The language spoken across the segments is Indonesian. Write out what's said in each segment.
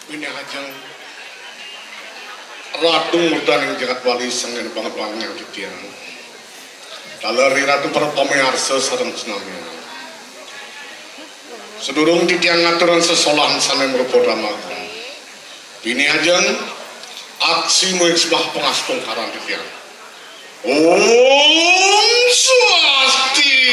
Ini ajeng Ratu Murdaning Jagat Wali Sangen banget wangian kitian. Daleri Ratu Pratama Arsa sareng senami. Sedurung titiang ngaturan sesolahan sane merupa ramalan. Ini ajeng aksi muisbah pengastung karang kitian. Om Swastiastu.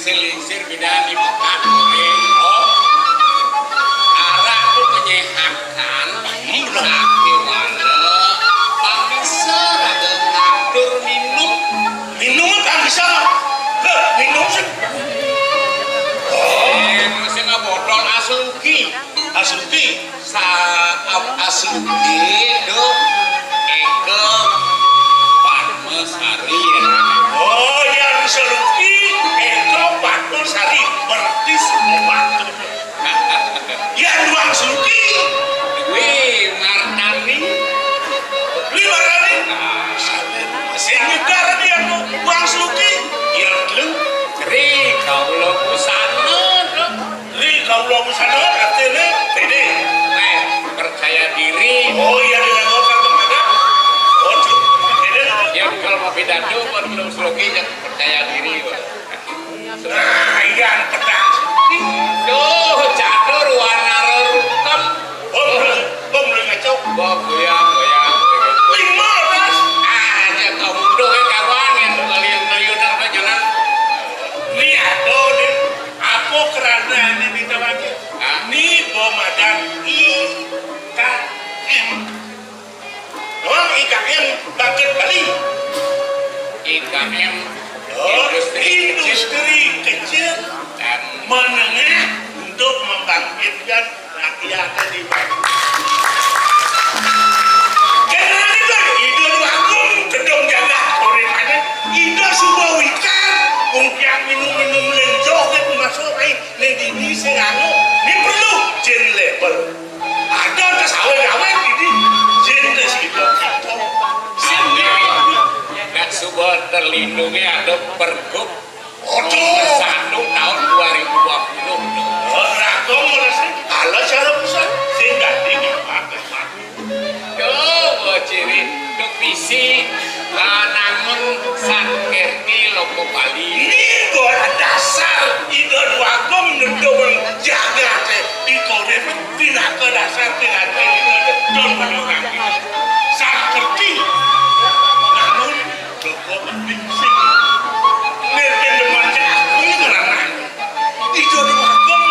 Lingsir bidani makan goreng, oh, arak tuh menyehatkan. Asuki saat Asuki do Eko Padmasari. Oh yang Asuki Eko Padmasari berarti sepatu. Yang Asuki Wih Martani Martani masih nyegar dia Bang Suki ya lu Ri kaulo busana kaulo busana artinya pede percaya diri oh iya dilakukan kepada oh pede ya kalau mau pidato belum slogi percaya diri nah iya pedang duh catur warna rerutem bom ngacau bom goyang lima belas aja kamu doh kawan yang kalian apa jalan lihat doh aku kerana ini kita lagi ini bomadan IKM doang IKM Bangkit Bali IKM industri kecil dan menengah untuk membangkitkan rakyat di Bali. Karena itu ide wakung gedung jaga orientasi ide sebuah wikan mungkin minum lenjok itu masuk ini serano ini perlu jadi level ada kesawat-awat ini jenis itu dan sebuah terlindungi ada pergub nomor 1 tahun 2020 Rakom merasa ala cara pusat sehingga dipakai ciri kevisi namun sakirti loko Bali ini buat dasar ide Rakom mendorong jaga di kode tidak ke dasar tidak ini don menurut sakirti namun loko Bali ngerti demannya aku ini karena ide Rakom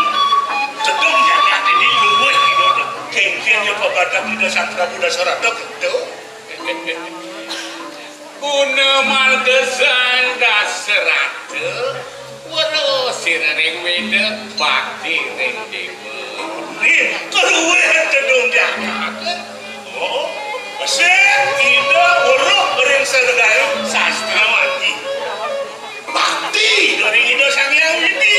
sedang jaga ini luwes ide kengkengnya kepada kita sastra Buddha Sarata gitu Kuna margesan dasarate Warosin ring wede bakti ring dewa Nih, keluwe tedung jangkakan Oh, masih ide waroh ring sedagayu sastrawati Bakti dari ide sang yang ini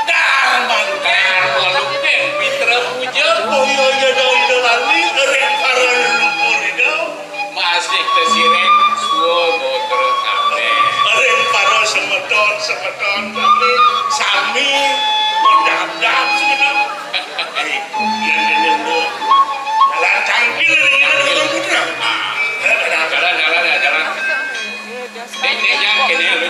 Darmangkar waluknya mitra puja Oh iya ide lali ring karan lumpur ide Masih tesireng suo boter kabe ring karo semeton kami sami mondap-dap semeton iya jalan cangkil ini dengan putra jalan ini yang kini lu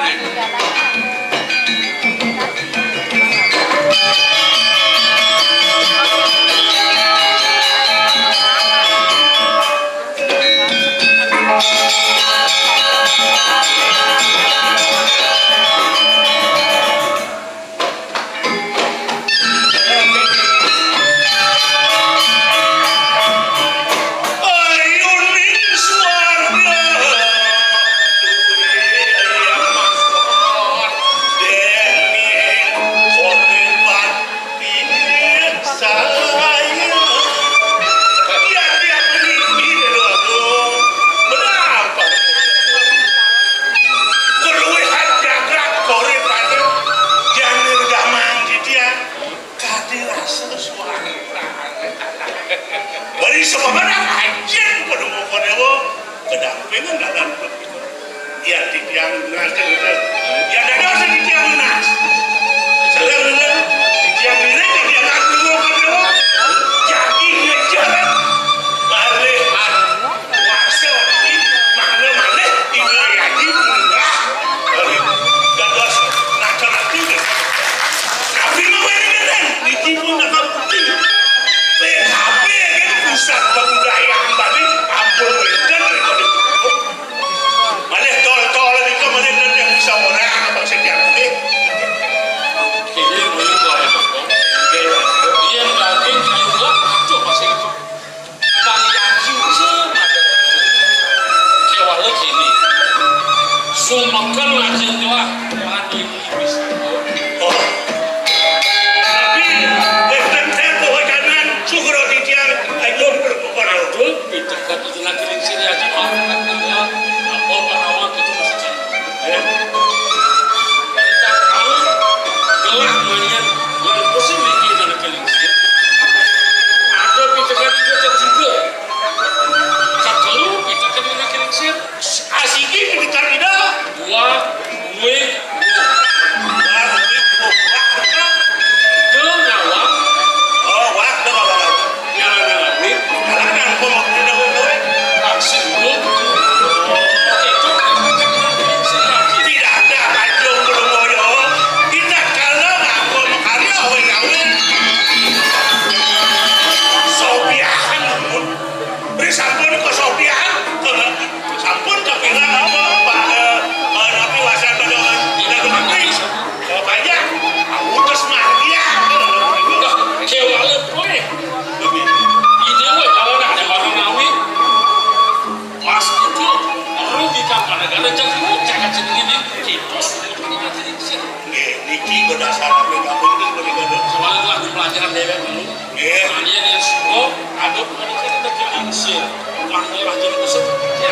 Kalian yang semua ada menikah dan kelangsir. Panggil raja itu seperti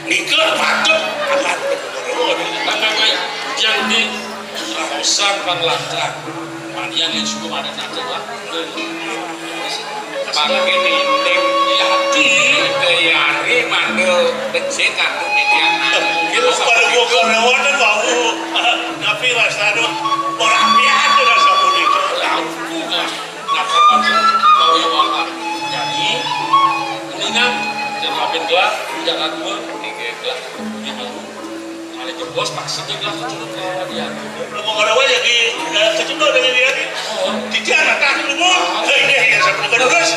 nikah patut akan berkorban. Tangan yang di Rahosan Panglata. Kalian yang semua ada nanti lah. Malah ini di hati dari mandel becek atau median. Pada gua karyawan dan bau, tapi rasa itu orang biasa rasa mudik. Napa baca kau yang wakar jadi kuningan jangan gelap jangan dua tiga gelap yang lalu ada jebos pasti dia gelap kecil dia mau karyawan jadi kecil dengan dia nih tidak anak tak dulu ini ya sampai terus ada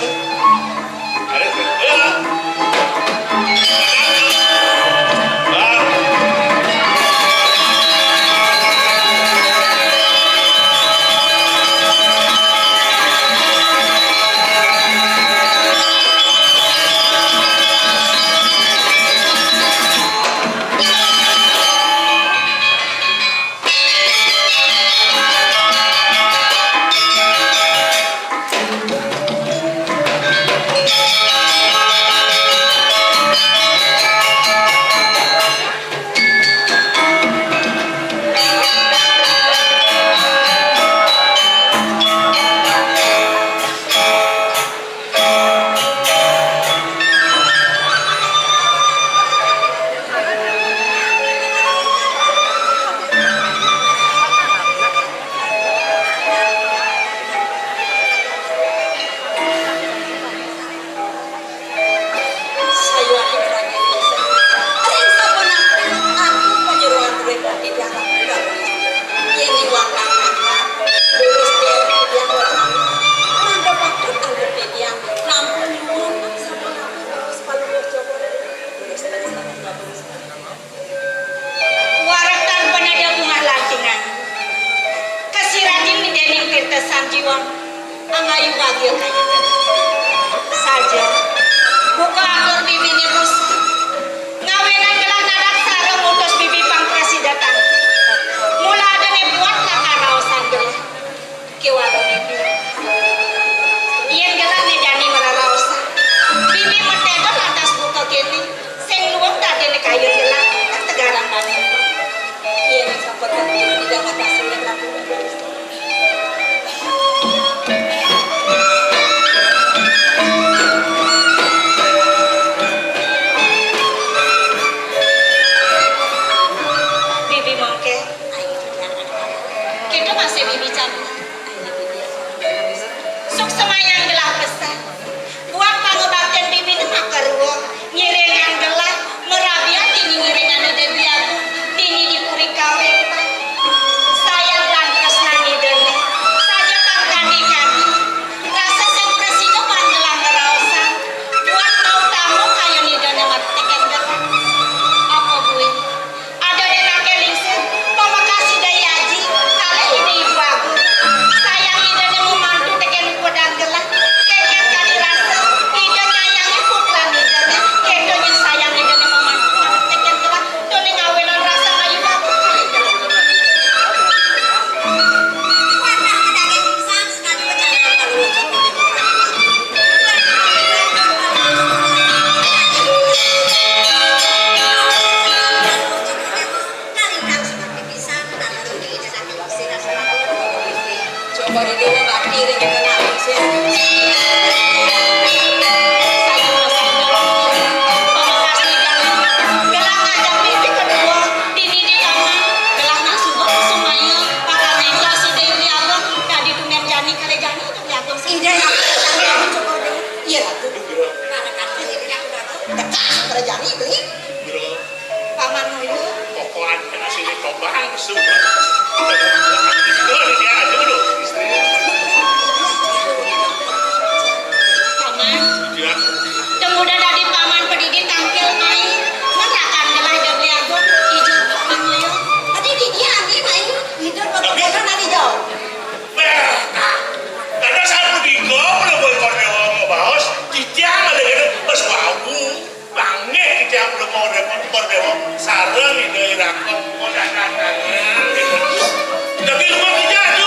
sarang di daerah kota. Tapi rumah tidak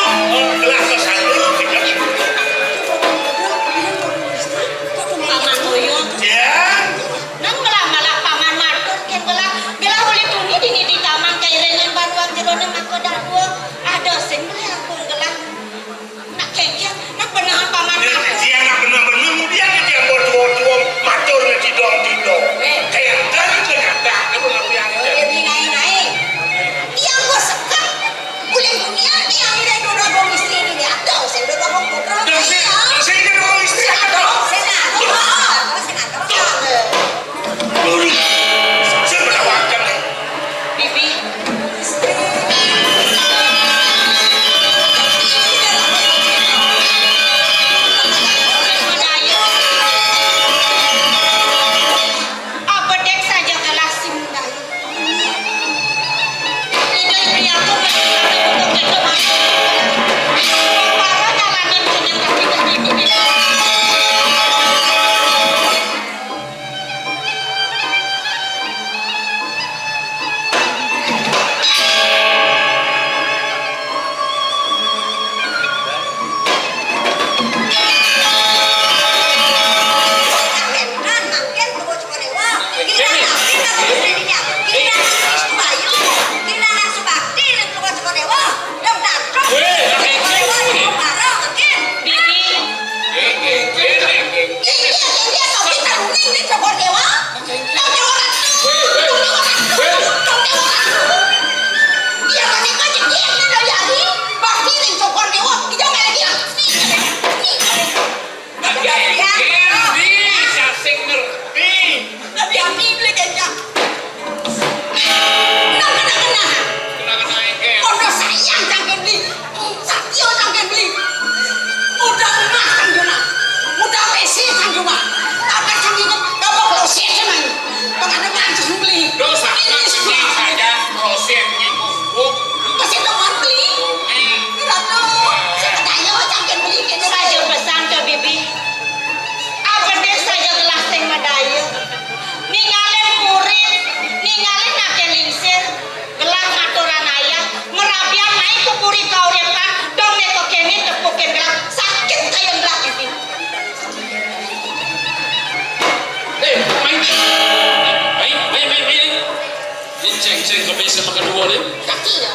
ceng kebisa makan dua nih. Kaki ya.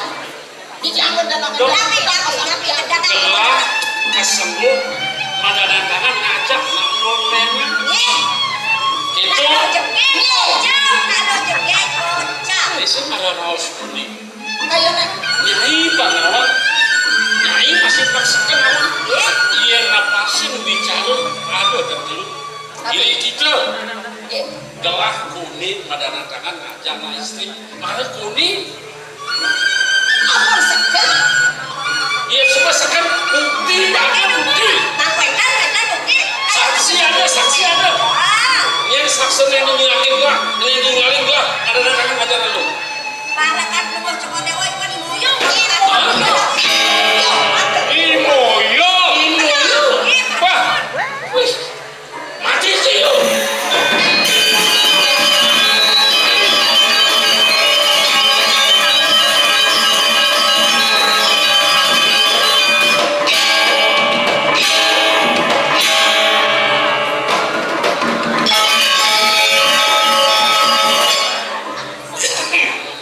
Dijangun dan makan lagi ada Telah kesembuh madanan tangan ngajak nak lolenya. Itu. Itu ada raos kuning. Ayo nak. Nyai pangawan. Nyai masih paksakan awan. Iya napasin bicara ada terlalu. Jadi kita. Gelah kuning madanan tangan ngajak na istri. Mana kuning? Apa sekan? Iya semua sekan bukti ada bukti. Saksi ada. Yang saksi yang ninggalin gua, ada tangan ngajak lu. Para kan lu cuma dewa ikan moyong. Imoyo. Wah, wih, mati sih lu.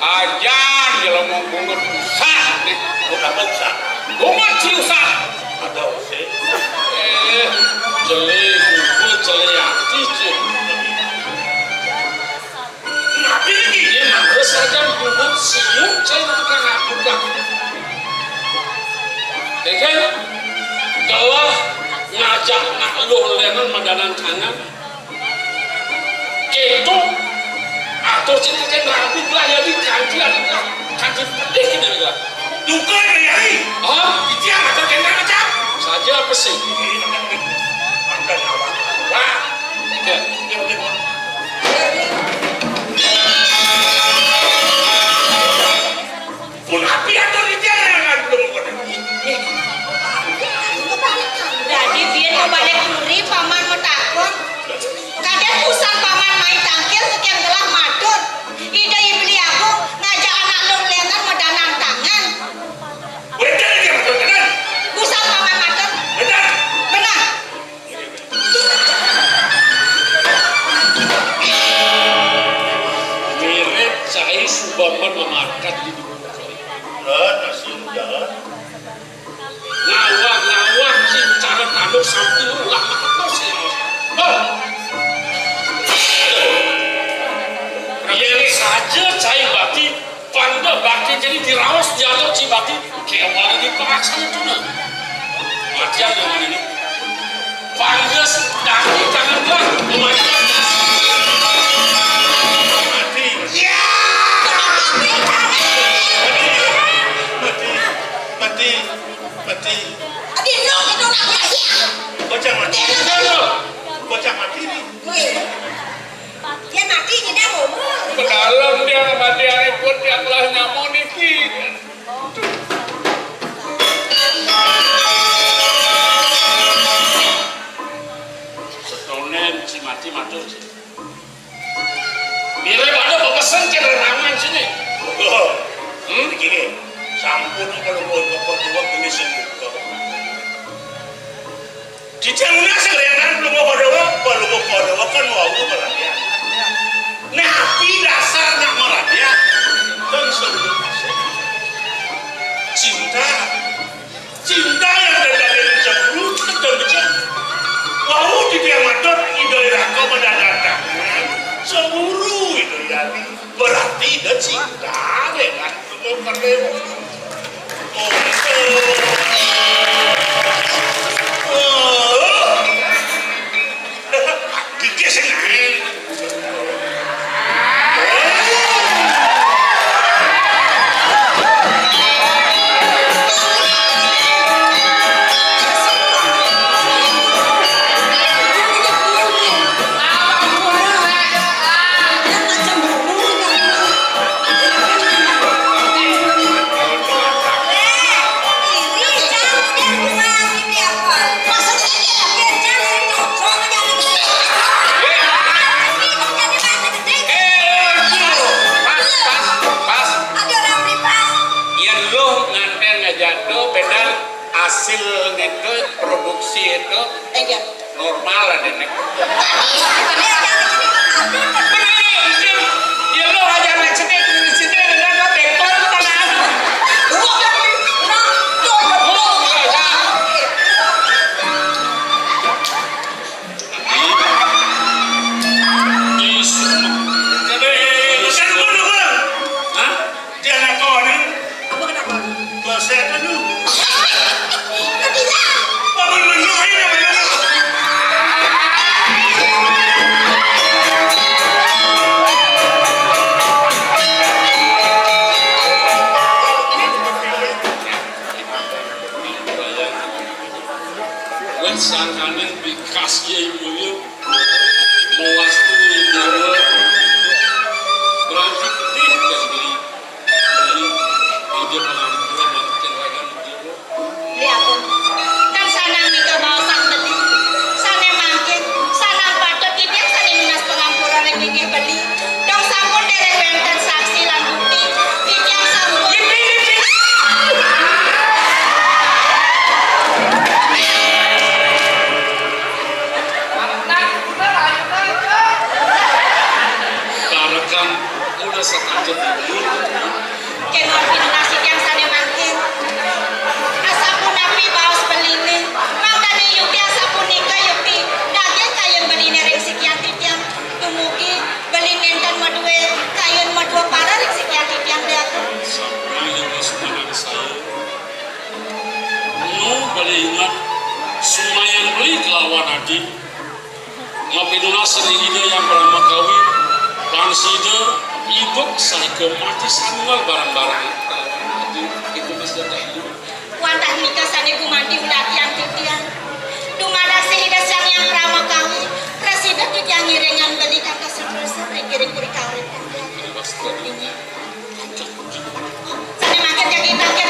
Ajan kalau mau bungut usah nih, bukan usah. Bungut sih usah. Ada usah. Jelek, jelek hati sih. Nabi ini mana saja bungut siuk, saya tukang aku dah. Kan? Kalau ngajak nak lolenan madanan tangan, itu atau ceritakan rapi lah ya di kanji pedih ini juga. Duka ya Yai. Itu yang atau kena macam saja apa sih? Makan awak. Wah, tiga. Pun api atau dia yang belum kena. Jadi biar mau balik kuri paman metakon. Kadang pusat paman main tangkil sekian gelah madut. Ida beli aku ngajak anak lu lenan medanan tangan. Benar dia betul benar. Pusat paman madut. Benar. Benar. Mirip saya Subaman memakat di dunia. Sudah. Ngawak sih cara tanduk sampai ulah apa sih? Ini saja saya bakti pandai bakti jadi dirawas jatuh si bakti kayak malah dipaksa itu nah. Matian dengan ini. Pandai kaki tangan gua memainkan. Mati. Ya. Mati. Adi no itu nak biasa. Bocah mati. Bocah mati nih. Dia mati kita ngomong. Kedalam dia mati hari pun dia telah nyamun nih. Setonen si mati matur sih. Bila ada pepesan ke ramai sini. Begini, sampun kalau mau bapak ini sembuh. Di jangan selenan belum mau pada kan mau berhadiah. Nabi dasar nak merahadiah dan seluruh cinta yang dari jembrut dan becah. Mau di tiang matot idoi raka mendatang seluruh idoi yani berarti ada cinta dengan perlu hasil itu produksi itu normal lah deh. Ya lo aja nak sedih di sini kasih ibu mewastu nyawa berarti ketih dan beli ide pengampunan dan kecelakaan jiwa. Lihat kan sanang nikah bawa sang beli sana mangkin sanang patut kita sana minas pengampuran yang ingin beli dong sampun dereng wenten saksi lan bukti kita sampun Karekan udah setajam ibu kenor pinunasik yang sana mangkin asapun api baos beline mangdani yukti asapun nikah yukti daging kayun beline ring sekian titiang tumugi beline dan madue kayun madua para ring sekian titiang liatu sampai hingga semangat saya beli ingat sumayan beli kelawan adik ngapinuna sering ide yang pertama kawin pansida ibuk saya ke mati sanwal barang-barang adik itu bisa tadi wantah nikah sana gumandi ulatian titiang dumada sehidas yang prama kawin presiden titiang ngiringan beli kata seterusnya ring kuri kawin ini pasti tadinya sana makan jadi tangkir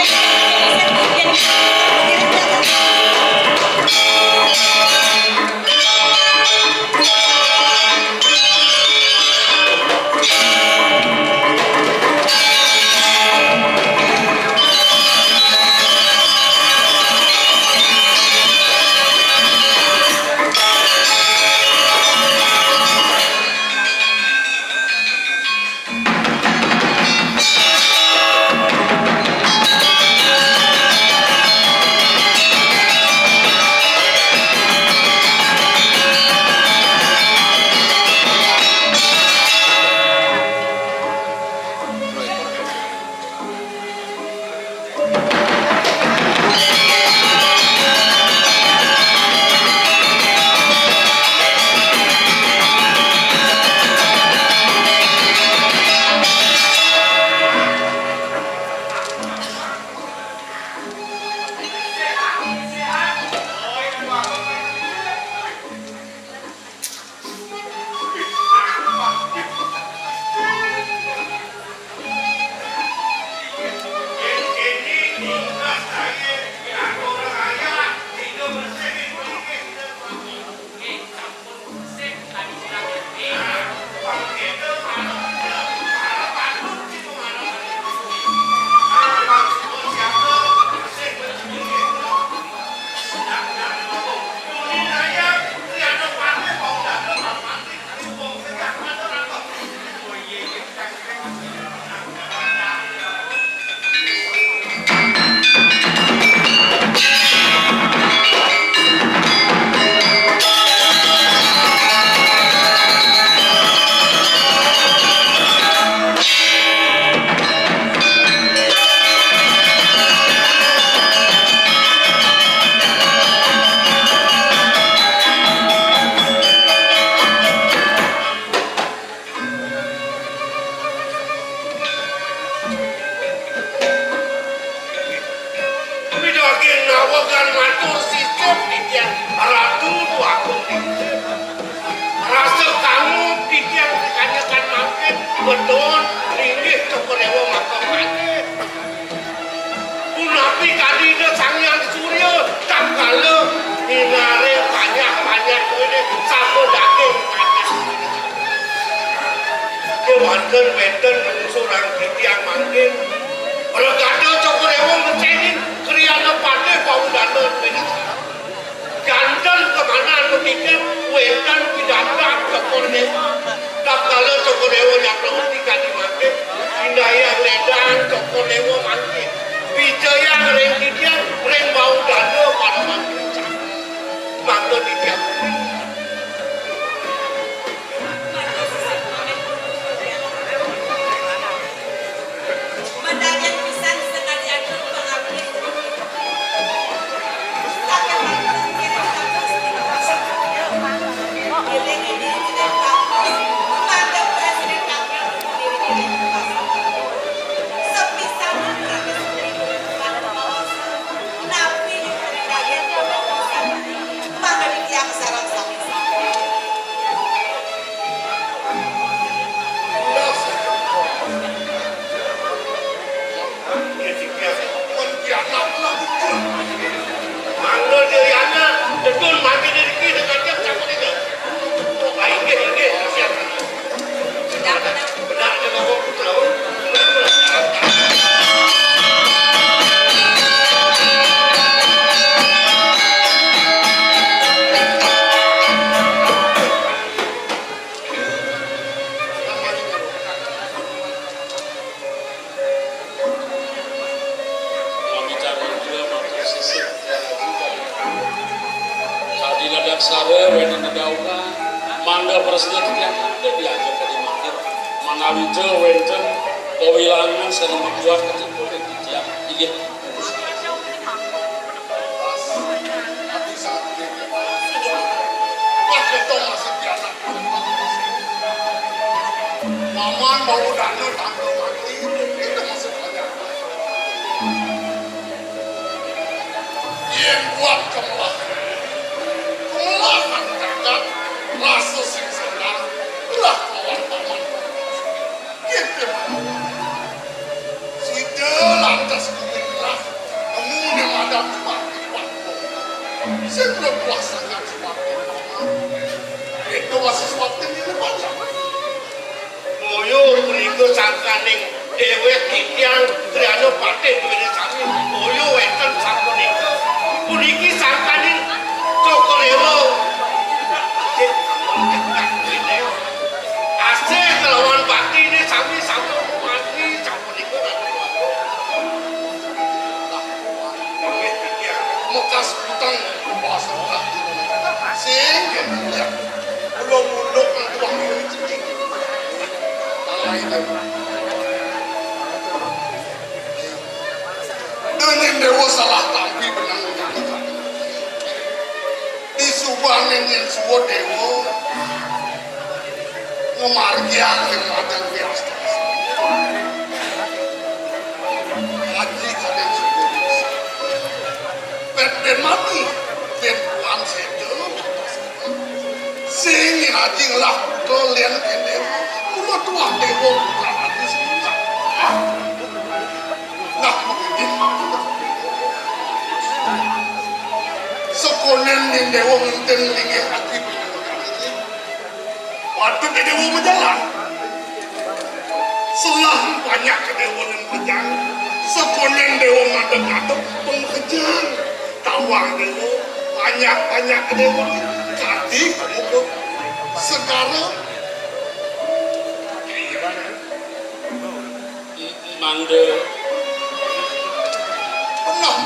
Beton, ringgit cokorewo makam mati. Punapi kadina sangyan surya, tak kala hinare banyak ini satu daging kata. Kewanten benten surang kitiang mangkin. Bergada cokorewo mencenin kriana pandai bau dandan benis. Jantan kemana lu pikir, wetan pidatang cokorewo. Tak kala cokorewo yang ketika dimakai, indaya ledang cokorewo mangkin. Bijaya reng kitian, reng bau dada pada mangkin cak. Mangga ditiap. Mendagang pisan sengaja pengabdi. wena didaukan mangga presiden yang ada diajak ke dimakir manawi teu wenten pewilangan sareng membuat ketipu dan tiap ingin Hati saat ini. Wah, ketong masih biasa. Maman mau dana tangga mati, itu masih banyak. Yang buat kemelahan jagat, rasa singsana, belah kawan paman. Gitu mana? Sudah lantas kumilah, namun yang ada mati-mati. Sebelum pelaksanaan sesuatu itu masih sesuatu yang banyak. Moyo mriku sangkaning dhewek titiang Triano Pate duweni sami moyo wonten sapunika puniki sangkaning Cokolewo asih kelawan Pati ini sami-sami mati sapunika Mekas utang bahasa sing ya belum munduk tuang ini dengan dewa salah tampi benang di subangan yang suwa dewa ngemargian yang madang biasa haji kadang suwa dan mati dan puan sedem sing haji ngelah kalian ke dewa kuma tuang dewa bukan hati sebentar nah begitu sekonen yang dewa ngenten lingi hati waktu ke dewa menjalan selah banyak ke dewa yang berjalan sekonen dewa ngadep-ngadep penghejang tawang dewa banyak ke dewa tadi itu sekarang mangga nah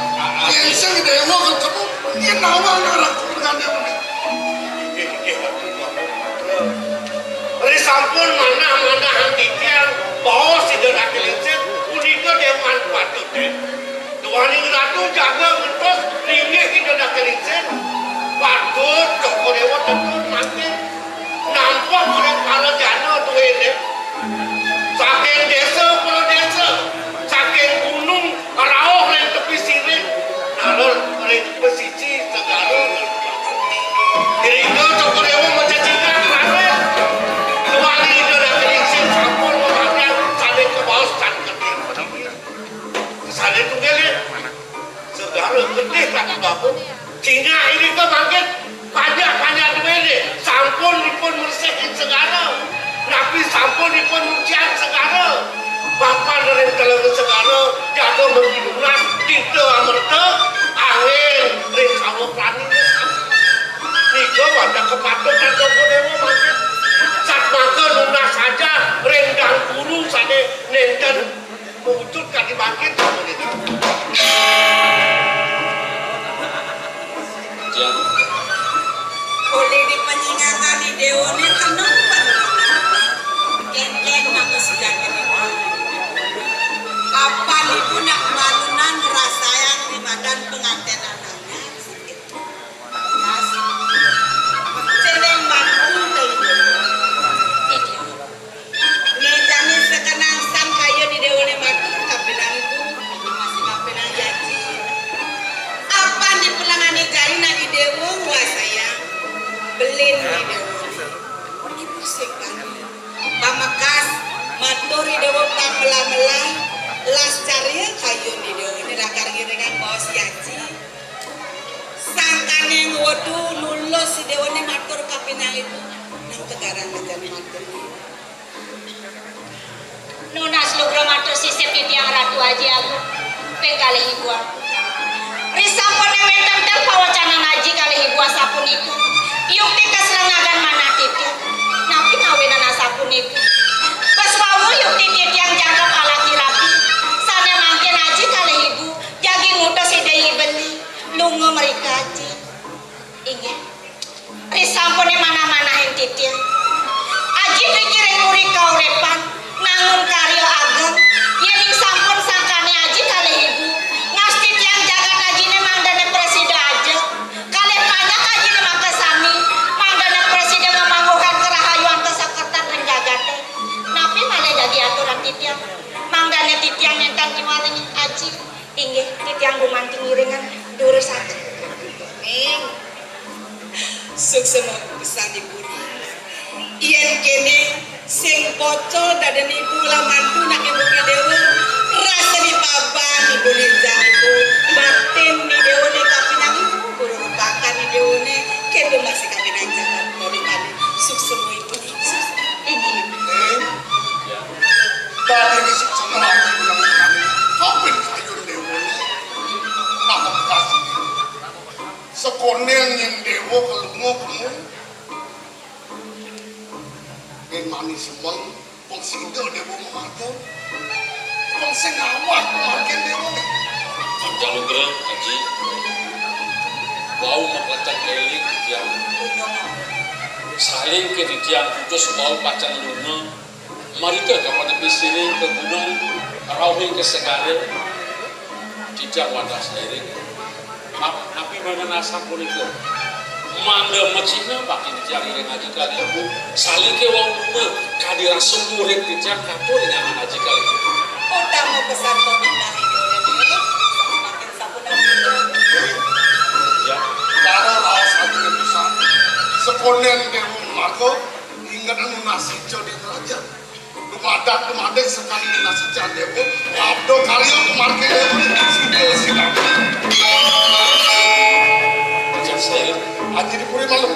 yang sing dewa ketemu yang nawang ngarang dengan dewa Ri sampun mana hangkikian bawa sidera kelincir punika dewan patute Tuaning ratu jaga ngetos linggih sidera kelincir patut Cokolewo tentu mati nampak oleh kala jana duwene saking desa pulau desa saking gunung rauh ring tepi siring nalor ring pesisi segala dirinya Cokolewo menjanjikan rame tuani itu dah kelincir sampun memaknya saling ke bawah dan ketir saling tunggalin segala gede kaki babu hingga ini ke bangkit banyak duwene sampun dipun mersihin segala Nabi sampun dipun ujian segala Bapak dari telang segala jaga mengilunas tidak amerta angin ring sawo plani nika wadah kepatutan Cokolewo makin sak maka lunas saja ring dan guru sane nenten mewujud kaki bangkit jam boleh dipenyingatan di dewane kenapa ken maka sejak ini kapan ibu nak malunan rasa yang di badan pengantin anaknya seneng bantu ngejani sekenang sang kaya di dewane matur kapilang itu masih kapilang janji apa di pelangani jari nak di dewa wah saya belin di dewa ibu sekan pamakas maturi dewa pamela-mela las cari kayu di dewa ini rakar giringan bos yaci sangkane ngodu lulus si dewa ini matur kapinang itu nang tegaran ngajar matur nunas lugra matur sisip yang ratu aja aku pengkali ibu aku risapone wenten pawacana ngaji kali ibu asapun itu yuk keselengagan mana titik napi ngawinan asapun itu pas wawu yuk titik yang jaga kalaki rapi sana mangke ngaji kali ibu jagi ngutus idei beli lungo mereka aji ingat sampun mana-manahin titir. Aji pikirin uri kaurepan nangun karyo ageng yen sampun sangkane aji kalih ibu ngasti tiang jagat ajine mangdane presida aja kalih banyak ajine makasani mangdane presida ngamangguhan kerahayuan kesakertan ring jagate napi malah jadi aturan titiang mangdane titiang nentang nyiwaring aji inggih titiang gumanting ngiringan diurus aja Ning suksema pisan ibu yen kene sing bocor dadan ibu lamantu nak ibu dewa rasa di paban ibu linjang ibu batin ni dewa ni kapinang ibu guru rupakan ni dewa ni kendo masih kapinang jangan mau dikali suksema ibu inggih Tadi ni sama lagi bilang kami, kapin sayur dewa ni, nak kasih. Sekonen yang dewa kelungo kamu, yang manis semua, pengsinggah dewa mengatur, pengsengawat makin dewa ni. Jangan gerak Haji. Bau mengkacang eling tiang. Saling ke tiang putus bau pacang luna. Mari ke kapan bisiring ke gunung, rawing ke segare, tidak wadah seiring. Tapi mana nasa kuliku, manda macina pakai tiang yang ngaji kali ibu. Saling ke wong luna, kadiran semurid tiang kapur dengan ngaji kali ibu. Udah mau pesan pemindah ini udah makin sapunan Ya, Cara rawas lagi yang bisa, sekonen dewa mengatur, ingat anu nasi jadi kerajaan. Dumadak sekali ni nasi jadi dewa, abdo kalian kemarke dewa ni sudah silam. macam saya. Aji di puri malam.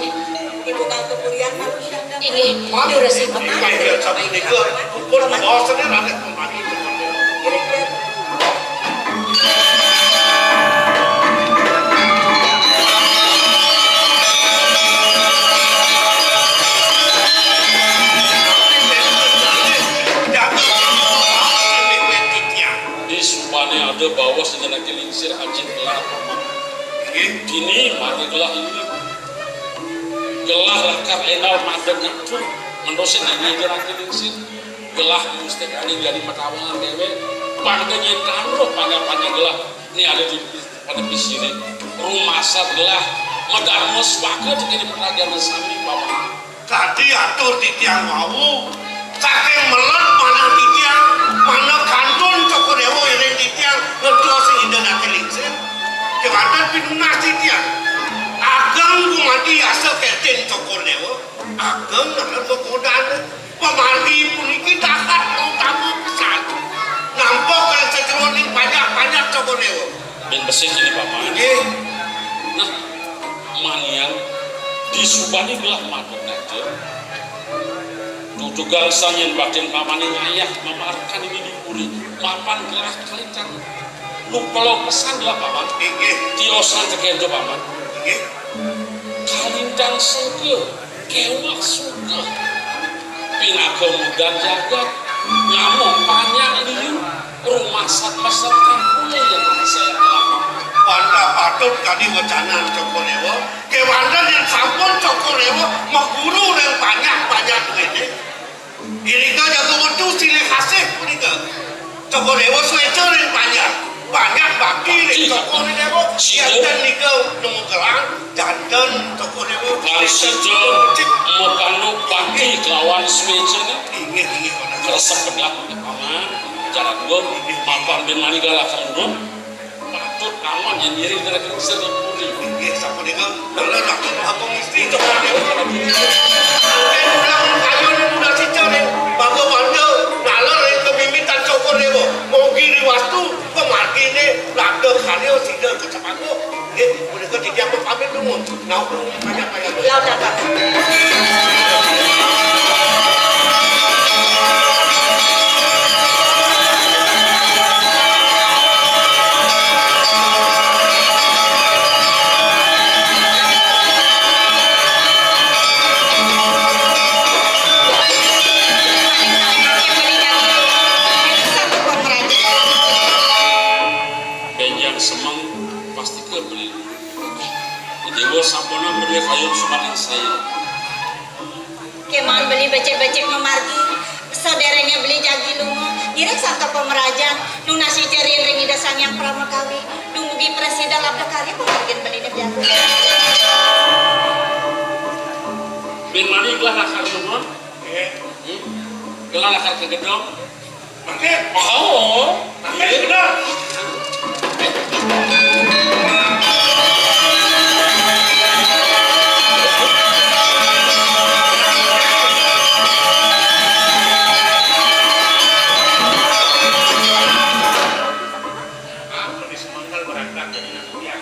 ibu kau kepurian malu syangga inggih diurus ibu Dia cabut ni ke, pukul bahasanya ada kembali. Di supane ada bawa sejenak kelingsir Haji gelar. Kini mari gelah ini. Gelah lakar enal madeng ngatur mendosen ini jenak kelingsir. Gelah mesti kali jadi matawangan dewe. Pangganya kandro panjang gelah. Ini ada di pada pisine. Rumah sat gelah medarmos bakat ini penagihan sami bawa. Tadi atur di tiang wau, saking melet mana di tiang, mana kantun toko dewa yang di tiang ngedos indah nak kelingsen. Kewadan pinunas di tiang, ageng gumadi asal kerten toko dewa, ageng nak toko dan pemargi puniki dapat tamu pesan. Nampak kan sejeroning banyak toko dewa. Ben bersih ini paman. Nah, manian di subani gelah madeng aja. Tutugal sanyen batin paman yang ayah memarkan ini dipuri. Mapan gelah kalican. Lumpelo pesan gelah paman. Tiosan cekendo paman. Kalintang sengke, kewak suka. Pinaga mudan jagat, ngamuk panjang liu. Rumah sat peserta pula yang saya gelah paman. Wanda patut kadi wacanan Coko Dewa, kewandan yang sampun Coko Dewa maguru yang banyak ini. Ini kan jago wedus silih kasih punika. Coko Dewa suecer yang banyak bagi nih Coko Dewa. Jantan nika nemu gelang, jantan Coko Dewa. Kalsijo mokanu bagi kelawan swecene Ingat resep belah paman. Cara dua mapan ben mani galakan dulu. Patut aman yang nyeri dari kelingser di puri. Ingat sama nika. Lalu rakit aku mesti Coko Dewa. Bilang kayu ni muda sicer ni. Bago wanda nalar yang kemimitan Coko Dewa. Mau gini wastu pemargi ni lada kalian sidar kecapaku. Mereka tidak berpamit dulu. Nau banyak. laut dapat Benjang semang pasti kebeli. Dewa sampona becek-becek memargi saudaranya beli jagi lungo direk sangka pemerajan nu nasi cerin ring ida sangyang pramakawi dumugi presida labda karya pembagian beli di biaku bin mani gelah lakar lumon gelah lakar ke gedong Oke, oh oke, benar. Aku di semangkal berangkat dari Nadia.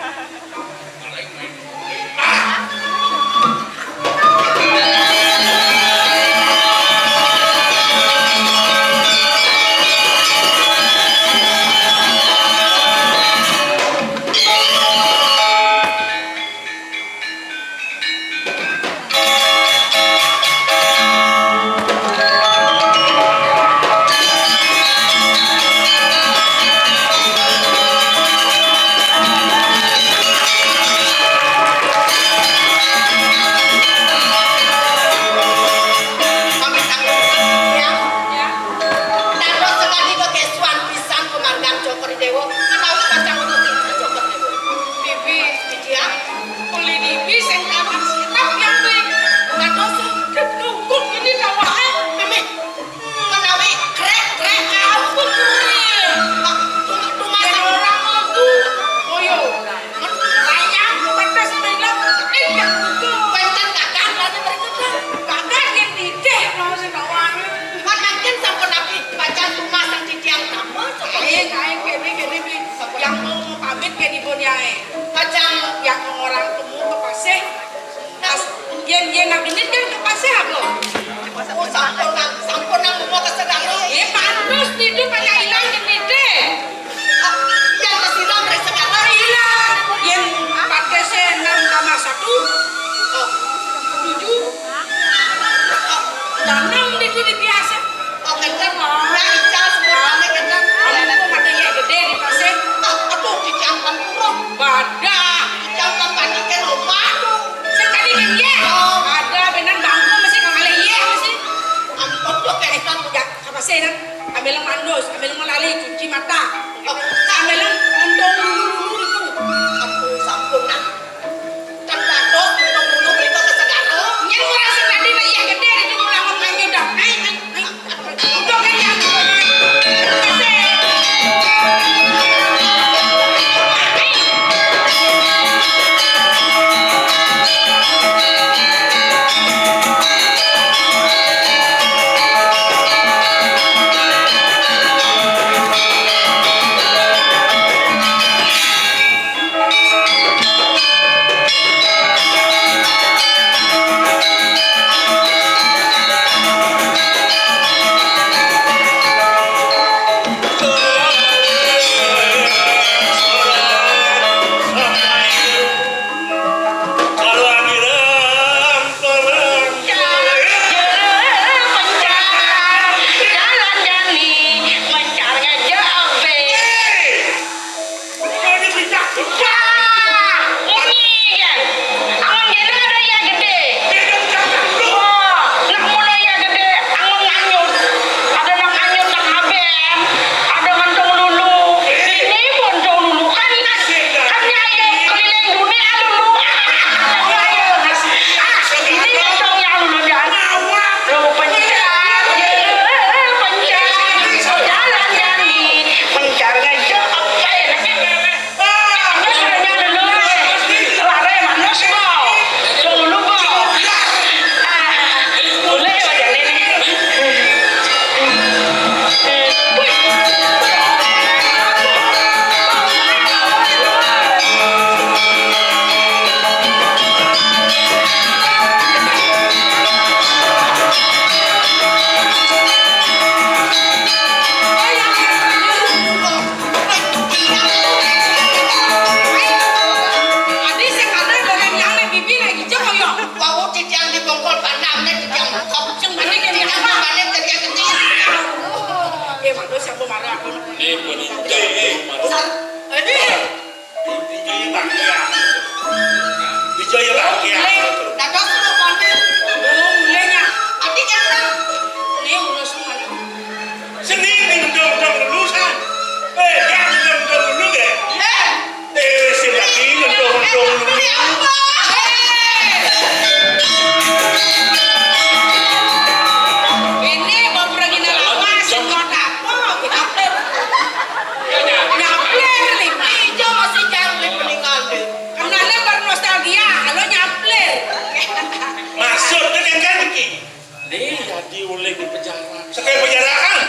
jadi oleh di penjara. Sekarang penjara kan?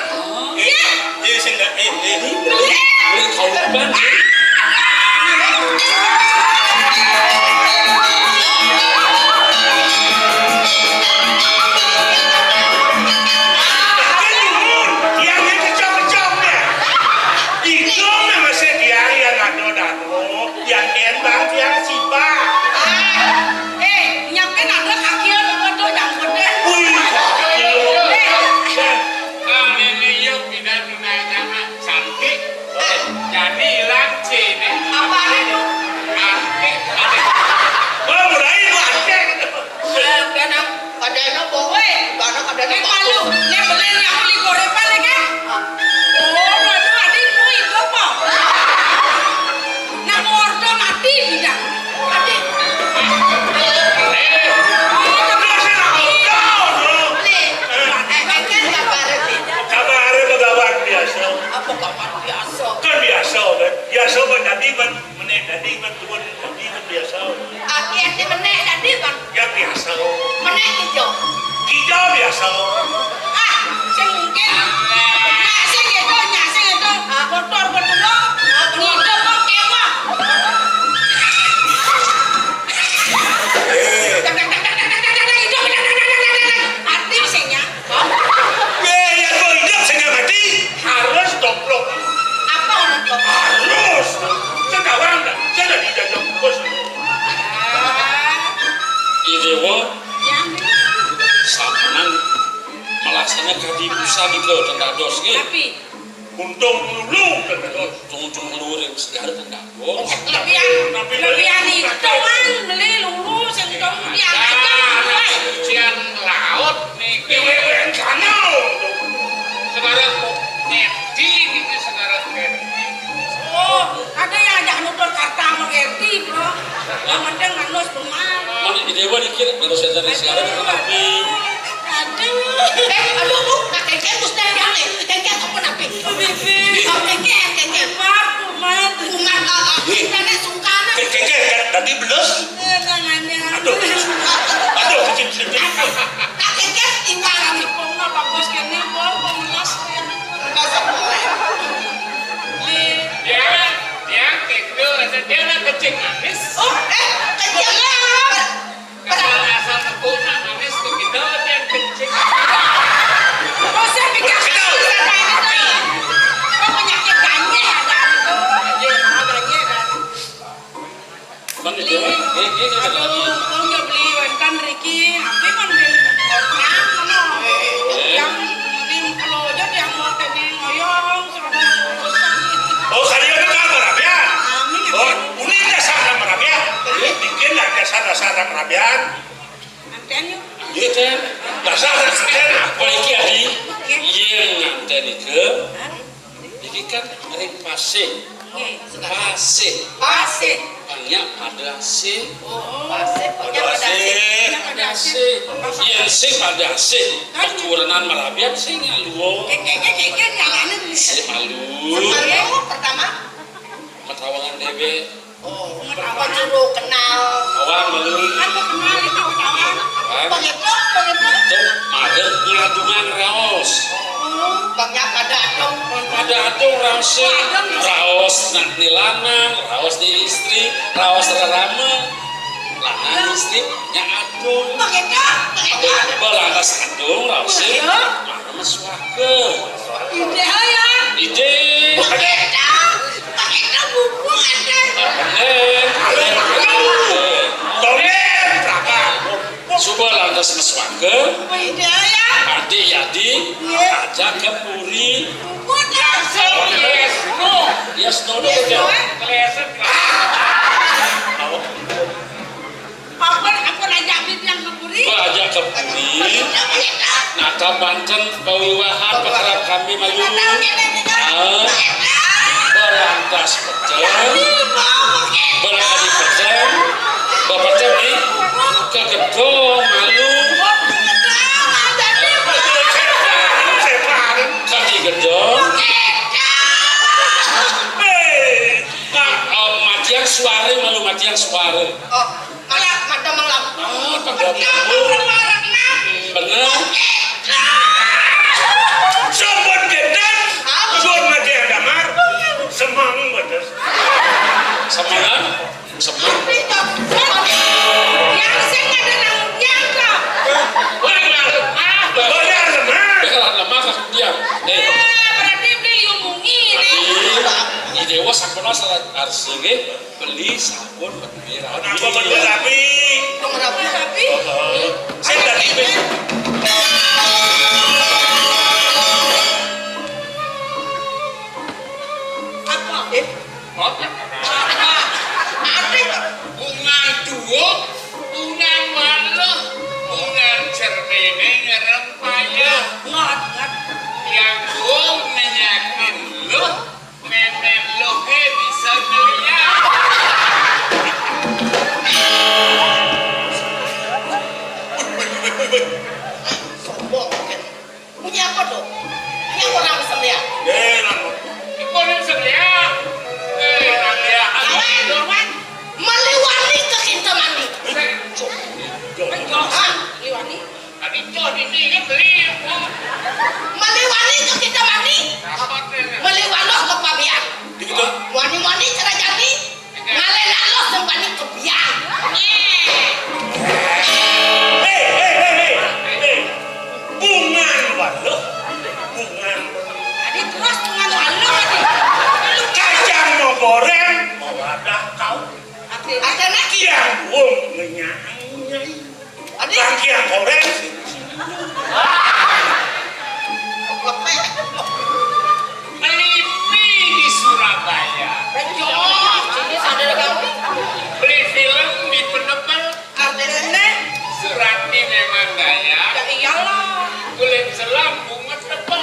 Sing Oleh kauban. Nyampe ada kaki ada yang gede. ini yuk pindah-pindah nama cantik. Jadi lanci nih. Apa itu? Cantik. Oh, mulai lanci. Kadang bowe, kadang malu. Nek beli yang beli gorepan kan? Oh, berarti adikmu itu apa? Nang ordo mati tidak. Adik. Apa kapan biasa? Kan biasa kan? Biasa menjadi menek tadi turun tadi biasa. Aki ati menek tadi bang. Ya biasa. Menek hijau. Kita biasa. Ah, sing mungkin. Sing itu. Kotor betul. Hidup kok kewah. Hati singnya. Ya kau hidup sehingga mati harus toplok. Apa orang kok? Harus. Sekarang dah. Saya dah dijajah bos. Idewa Yang sampanan melaksanakan di pusat di ke tendados ge. tapi Untung dulu kan Cung-cung luring segala tendados. lebihan itu kan beli lulu sing dong biar aja. Cucian laut nih. Kewewen kanal. Sekarang neti ini sekarang neti. Oh, ada yang ajak nutur kata mengerti, bro. Yang penting manus pemain. Mana idewa dikira harus saya dari sekarang tapi Aduh, bu, nak kengkeng terus dari yang lain. Kengkeng apa napi? Bibi. Oh, kengkeng. Kumat. Kita sungkan. Keke kan tadi belas. Tangannya. Aduh kecil. Nak kengkeng tinggal di pongna bagus kene, bol, pemelas. Kasar boleh. Dia kecil ada dia nak kecil manis. Oh, kecil lah. Kalau asal tepungnya manis begitu dia kecil. Oh, saya pikir sana itu. Oh, penyakit ganja ada itu. Iya, ganja kan. kan idewa ada lagi. Aduh, kau nggak beli wentan Ricky, tapi kan beli orang, mana? Yang ini kalau jadi yang mau kene ngoyong, sekarang urusan. Oh kalian kan merabian. Amin. Oh ini dasar merabian. Bikin lah dasar merabian. Anten yuk. Gitu. Dasar Apalagi adi yang nganten ke ini kan hari pasir Asik. banyak ada C Oh, asik. ada C yang C pada C kekurangan merabian C ngaluo Kayaknya jalannya C malu Malu pertama. matawangan DB Oh, pengetahuan dulu kenal. kawan malu Kan kau kenal itu kawan. Begitu. itu ada ngadungan raos Banyak ada dong. pada atung raos raos nak nilanang raos di istri raos rarama lanang istri nya atung Begitu. belantas atung raos mana maswake Ide ya. ide Begitu buku ada. Tolen berapa? Coba lantas maswake Ide ya. adik yadi ajak ke puri Buku dah. yes no udah Apa ajak bib yang keburi? ajak ke puri nata Banten pawiwahan pekerap kami malu belantas pecel berangkat pecel bapak pecel nih ke gedung malu kan di gedung matian suara malu matian suara Oh, kayak ada malam. pada malu bener Berarti beli diomongin nih. Dewa sampurna salah arsege beli sabun berapi. Kenapa berapi? Rapi. Saya dari Apa? bungan duo, bungan waluh, bungan cermene ngerempaya. Ngot. Yang duo menyakin lu, memen lu bisa ngeliat. Sombong kan. Punya apa dong? Yang orang selia. Boleh sedia. Nadia Lawan, meliwani ke kita mandi. Penjohan liwani. Tadi Jody ini beli. Meliwani ke kita mandi. Meliwani ke pabian. Wani-wani cara jadi. Ngalenak lo sembani ke biang. Bungan waluh, bungan. Tadi terus dengan walu tadi. Kacang mau goreng, mau ada kau. Ada nak Yang wong menyai. Adik. Lagi yang goreng. Beli mie di Surabaya. Ini saudara kami. Beli film di Penebel. Artinya Surati memang daya. ya iyalah. Kulit selam bunga tebel.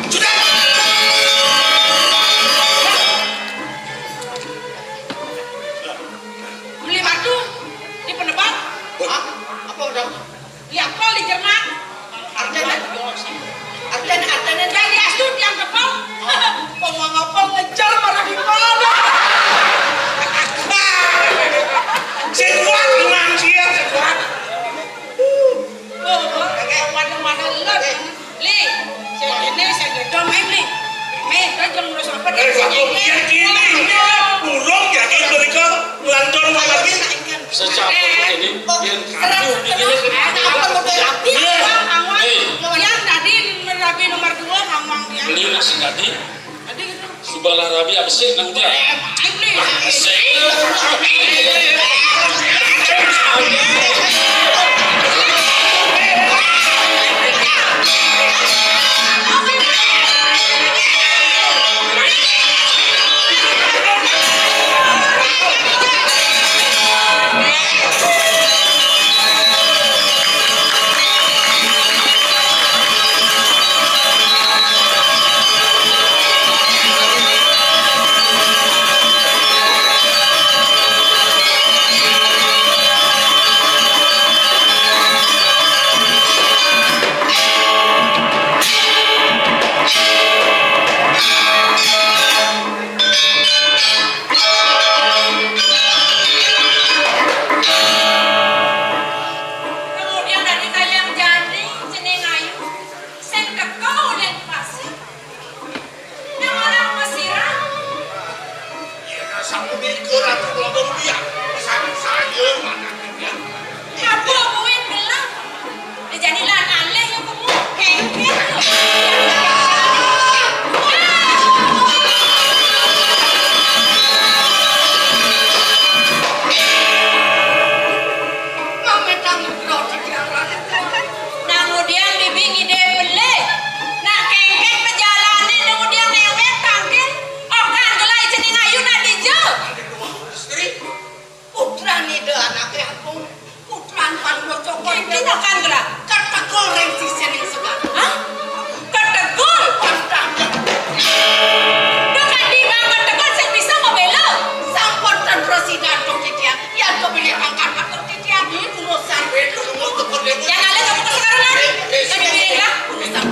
Sudah. Beli madu di Penebak. Hah? Apa udah? Lihat kol di Jerman. Artinya Dan di Astur yang kepal. Pengapa ngejar marah di mana? Sekuat manusia sekuat. Kayak wadah-wadah lelak. Li, saya gedong main li. Main, kan jangan ngurus apa dia. Yang kini ini burung yakin mereka lantur lagi. Secara ini yang kayu di gini Yang tadi Rabi nomor 2 hamang yang. beli nasi tadi Tadi gitu. subalah rabi abis nang dia. Main li. Kemudian dari kayang jadi jeneng ayu, sen kekau dan pasir. Yang orang Mesirah, Sama mikir atau ngomong dia. Saya mana dia. apa buin gelap. Dijadilah aleh yang kamu kengkeng. Kemudian bibing ide beli. Nak kengkeng perjalanan kemudian newet tangkil. Okan gelai jeneng ayu nak dijo. Putra nih deh anaknya aku. Putra pan bocokon. Kengkeng okan gerak. Kata goreng sisen yang sekarang. Hah? Ketegul. Dengan di bang ketegul saya bisa membela. Sampun dan presiden tuh dia. Ya tuh pilih angkat atau dia. Urusan itu untuk berdua. Yang ada kamu ke sekarang lagi. Saya bimbing lah. Urusan.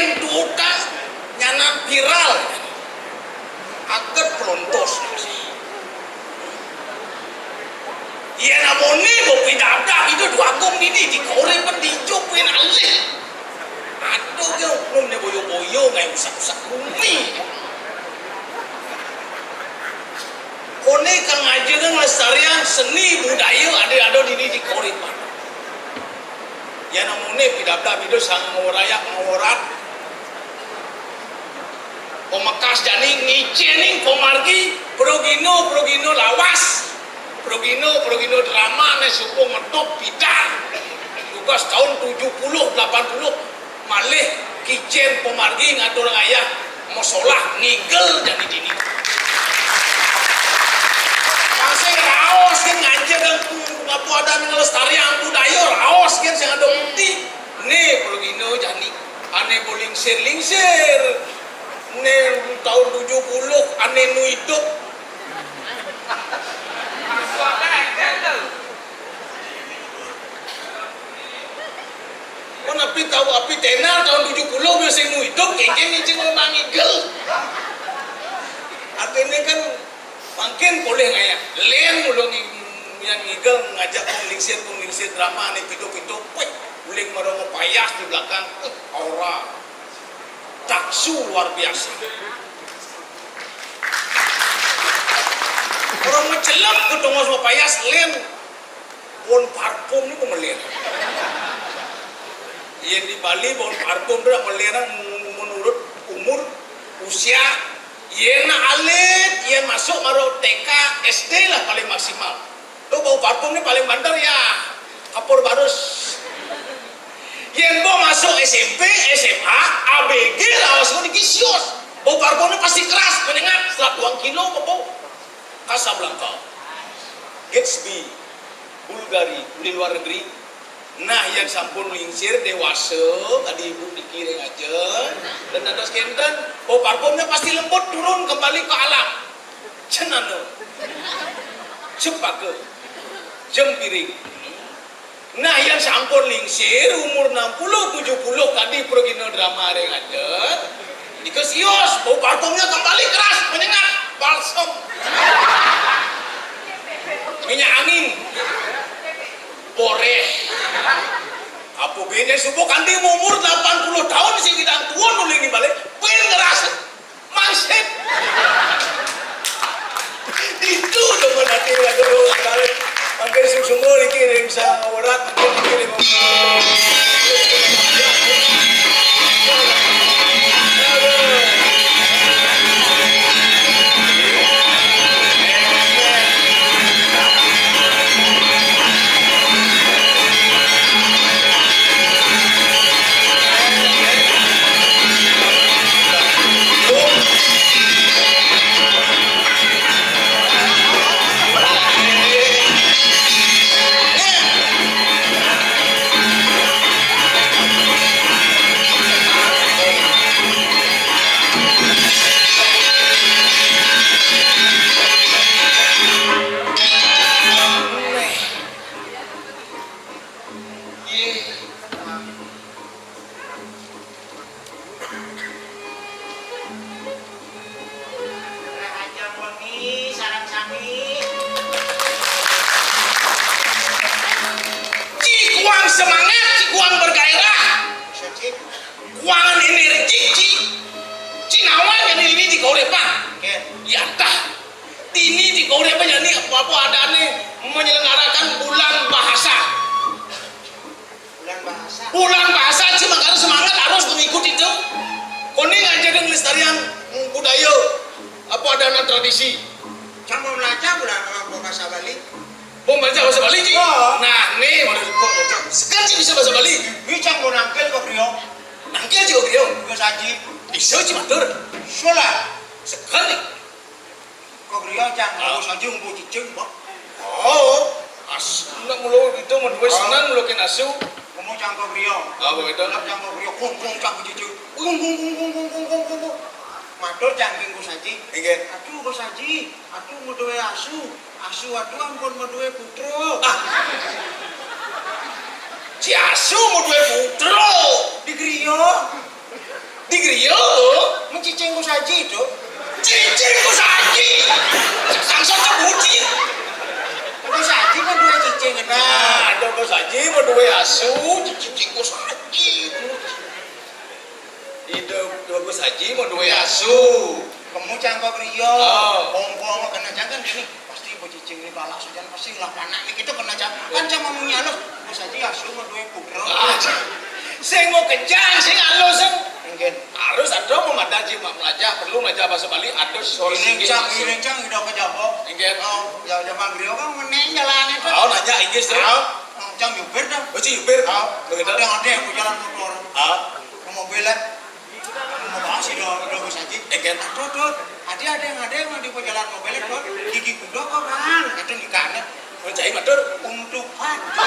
yen duta nyana viral agak pelontos iya namanya mau pindah itu dua gom ini di korek pendijopin alih aduh ya belum boyo-boyo nggak usah bumi kone kang ngajarin lestarian seni budaya ada di korek ya namanya pindah itu sang ngawarayak ngawarat pemakas jani ngicening pomargi progino lawas progino drama nih suku ngetop pidan tugas tahun 70 80 malih kicen pomargi ngatur ayah mosolah nigel jadi dini masih raos kan ngajar dan apa ada ngelestarian budaya raos kan sing ada bukti nih progino jani aneh boleh lingsir nih tahun 70 aneh nu hidup kan api tenar tahun 70 biasa nu hidup kengken ini cing ngomong ngigel artinya kan makin boleh ngaya len mulu yang ngigel ngajak penglingsir drama nih pitu weh uling marong payah di belakang aura taksu luar biasa orang mencelap ketemu sama payas len bon parfum ini pemelihara yang di Bali bon parfum itu melihara menurut umur usia yang alit yang masuk maro TK SD lah paling maksimal tuh bau parfum ini paling bandar ya kapur barus yang mau masuk SMP SMA ABG lah langsung dikisios bau parfum ini pasti keras mendengar setelah 2 kilo bau Casablanca, Gatsby, Bulgari, di luar negeri. Nah yang sampun lingsir dewasa, tadi ibu dikiring aja, dan ada skenten, bau parfumnya pasti lembut turun kembali ke alam. Cenano, cepake, jempiring. Nah yang sampun lingsir umur 60, 70 tadi progino drama yang ada, dikesios, bau parfumnya kembali keras, menyengat, balsam. Minyak angin boreh apa beda subuh kanti umur 80 tahun sih kita tua nuling di balik pengen ngerasa mangset itu teman hati lah dulu balik makin sungguh dikirim sama orang makin dikirim keuangan energi Cinawan yang ini di Korea ya tah ini di Korea ini apa ada nih menyelenggarakan bulan bahasa cuma karena semangat harus mengikuti itu kuning aja dengan lestarian budaya apa ada tradisi kamu belajar bulan bahasa Bali mau belajar bahasa Bali sih nah nih sekarang bisa bahasa Bali bisa mau nangkel kok Rio nangkel juga Rio juga saji bisa cuma tur sola sekali kok Rio jangan mau saji mau cicing bang oh nak mulu itu mau dua senang mulu kena asu mau cangkok Rio apa itu cangkok Rio kung cangkok cicing kung matur jangking ku saji ingat aduh ku saji aduh mau duwe asu aduh ampun mau duwe putro si asu mau duwe putro di Rio Di griyo. Mencicing ku saji itu. Cicing ku saji. Sangsa kebuci. Ku saji kan dua cicing kan. Nah, ada ku saji mau duwe asu, cicing ku saji. Hidup dua ku saji mau duwe asu. Kamu cangkok riyo. Oh. Bongkong kena jangan gini. Pasti bu cicing ini balak sujan pasti lah panak nih gitu kena jangan. Kan cuma mau nyalus. Ku saji asu mau dua putro. Sing mau kejang, sing alus sing. Mungkin. Harus ada memadaji mak belajar, perlu belajar bahasa Bali, ada sore singgih. Iring cang hidup kejabok. Inggih. Oh, ya griyo kan meneng jalan itu. Oh, nanya Inggris tuh. Cang yubir dah. Oh, Cibir. Begitu. Ada yang jalan motor. Ke mobilnya. Mau bahas udah bisa aja. Inggih. Tuh. Ada yang di jalan mobilnya tuh. Gigi kuda kok kan. Itu nikahnya. Mencai matur. Untuk apa?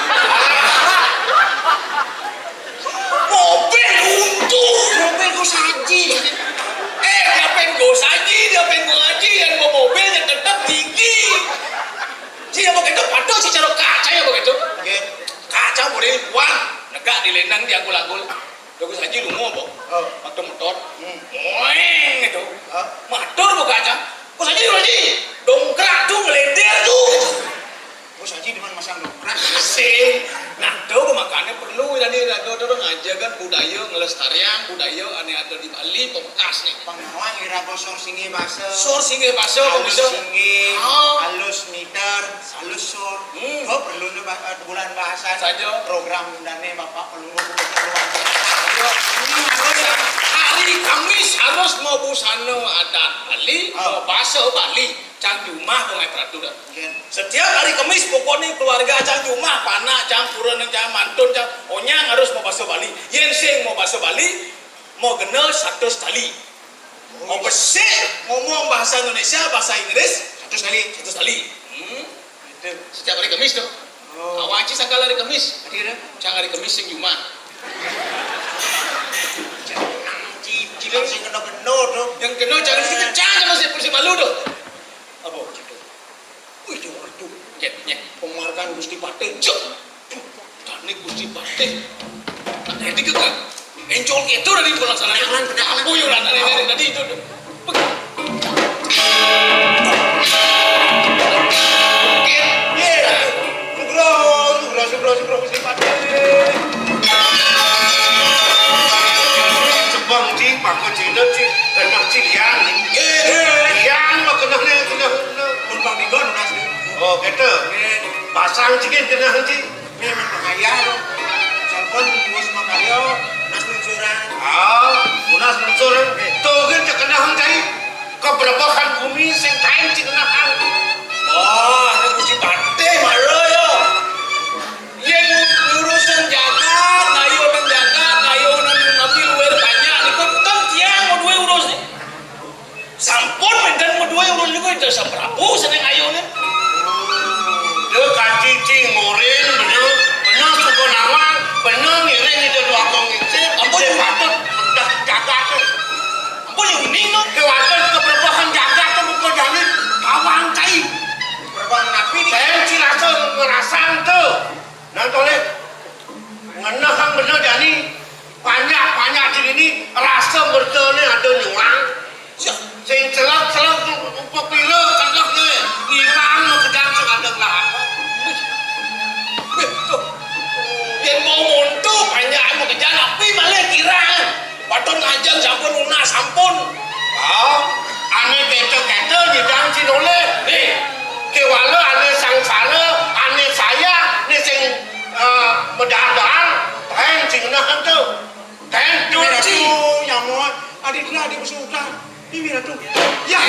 Mobil untuk. Mobil ku saji. Dia pengen go saji, dia pengen go ngaji, yang mau mobil yang tetap tinggi. Si yang begitu patuh si cara kaca yang begitu. Kaca boleh buang, negak di lenang di agul-agul. Dogo saji lu mau waktu motor. Moeng itu. Matur bu kaca. Kau saji dulu saji. Dongkrak tuh ngelender tuh. Ku saji di mana masang dongkrak. Asik. Nah, tuh makanya perlu jadi ngajakan budaya ngelestarian budaya ane ada di Bali pembekas nih. Pangawang ira gosor singi bahasa. Sor singgih baso kok Halus bisa. singi, Oh. halus meter, halus sor. Kau perlu bulan bahasa Saja. program dane bapak perlu ini harus Hari Kamis harus mau busana adat Bali, mau bahasa Bali, cang rumah pemain peraturan. Setiap hari Kamis pokoknya keluarga cang rumah, panak, cang purun, cang mantun, cang onyang harus mau bahasa Bali. Yen sing mau bahasa Bali, mau kenal satu sekali. Mau besek ngomong bahasa Indonesia, bahasa Inggris satu sekali. satu sekali. Itu setiap hari Kamis tuh. Awak aja sakal hari Kamis. Cang hari Kamis sing rumah. Cilang sing kena-kena tuh. Yang kena jangan dikencang sama si polisi malu tuh. Apa gitu? Wih, waduh, nyet. Penghargaan Gusti Patih. Cuk. Tani Gusti Patih. Nah, ini kan. Encol itu dari pelaksanaan. Pedalan. Oh, yuk, tadi itu. Subro Gusti Patih. Sebang ci pakai cina ci kena cilian. Lian mau kena. Pun Bang Digon unas ni. Oh gitu. Pasang cikin kena ci. Memang bahaya tu. Salpon bos makaryo nas luncuran. Unas muncul. Tuh kan kena hangcai. Keberbakan bumi sing kain ci kena hang. Oh, ada Gusti Patih marah ya. Yang urusan jagat, kayu dan jagat, kayu dan nabi luar banyak. Ikut kan tiang mau dua urus ni. Sampun mendan mau dua urus juga itu seberapa seneng kayu ni. Dia kaji ci ngorin bener suku nawang bener ngiring itu dua kong itu. Ampun. Patut dah jagat tu. Ampun yang ini no. Kewajiban keberbakan jagat tu bukan jadi kawang cai. Berbang nabi ni. Saya ci rasa ngerasan tu. Nanti ngena hang bener jadi banyak di sini rasa bertene ada nyuang. Sing celak pepilo kagak ni ngilang kedang sing ada lah. Betul. Yang mau montok banyak mau kerja tapi malah kira. Patut ngajak sampun lunas sampun. Ane keto nyidang cinole. Nih. Kewala ane sangsara, ane saya ni sing medar-dar. Teng sing nah tu. Teng cuci. Yang mau adik bersudah. Ini tu. Ya.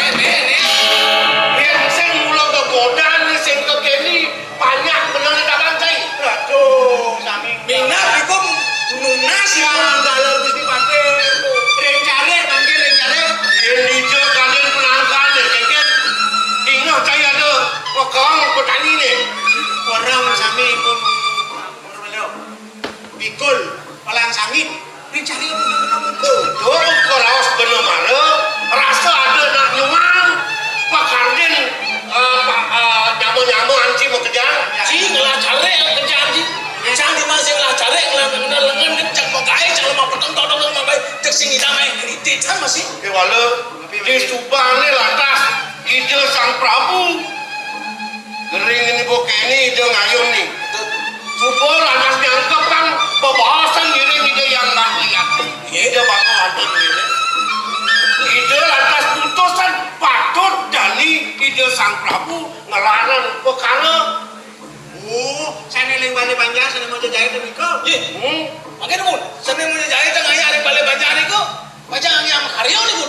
Yang sing mula ke godan ni sing ke kini banyak benar tak bancai. Aduh, sami. Minat ikum lunas Ya, galar Gusti Patih. Rencare, panggil rencare. Yang hijau kalian penangkan ni keken. Ingat saya ada wakang petani ni. Orang sami pun pikul palang sangit. Rencare itu benar-benar. Tuh kerawas benar mana? Rasa ada nak nyuang. Pak Kardin nyamu anci mau kejar. Ci ngelah cari kerja anjing. Cang di mana ngelah cari ngelah lengan kencang mau kaya cang lemah potong todong mau kaya cek sing damai ning bale banjar sana mau jahit niku. Makin mun, seni mun jahit tengah ari bale banjar niku. Macam yang karyo niku.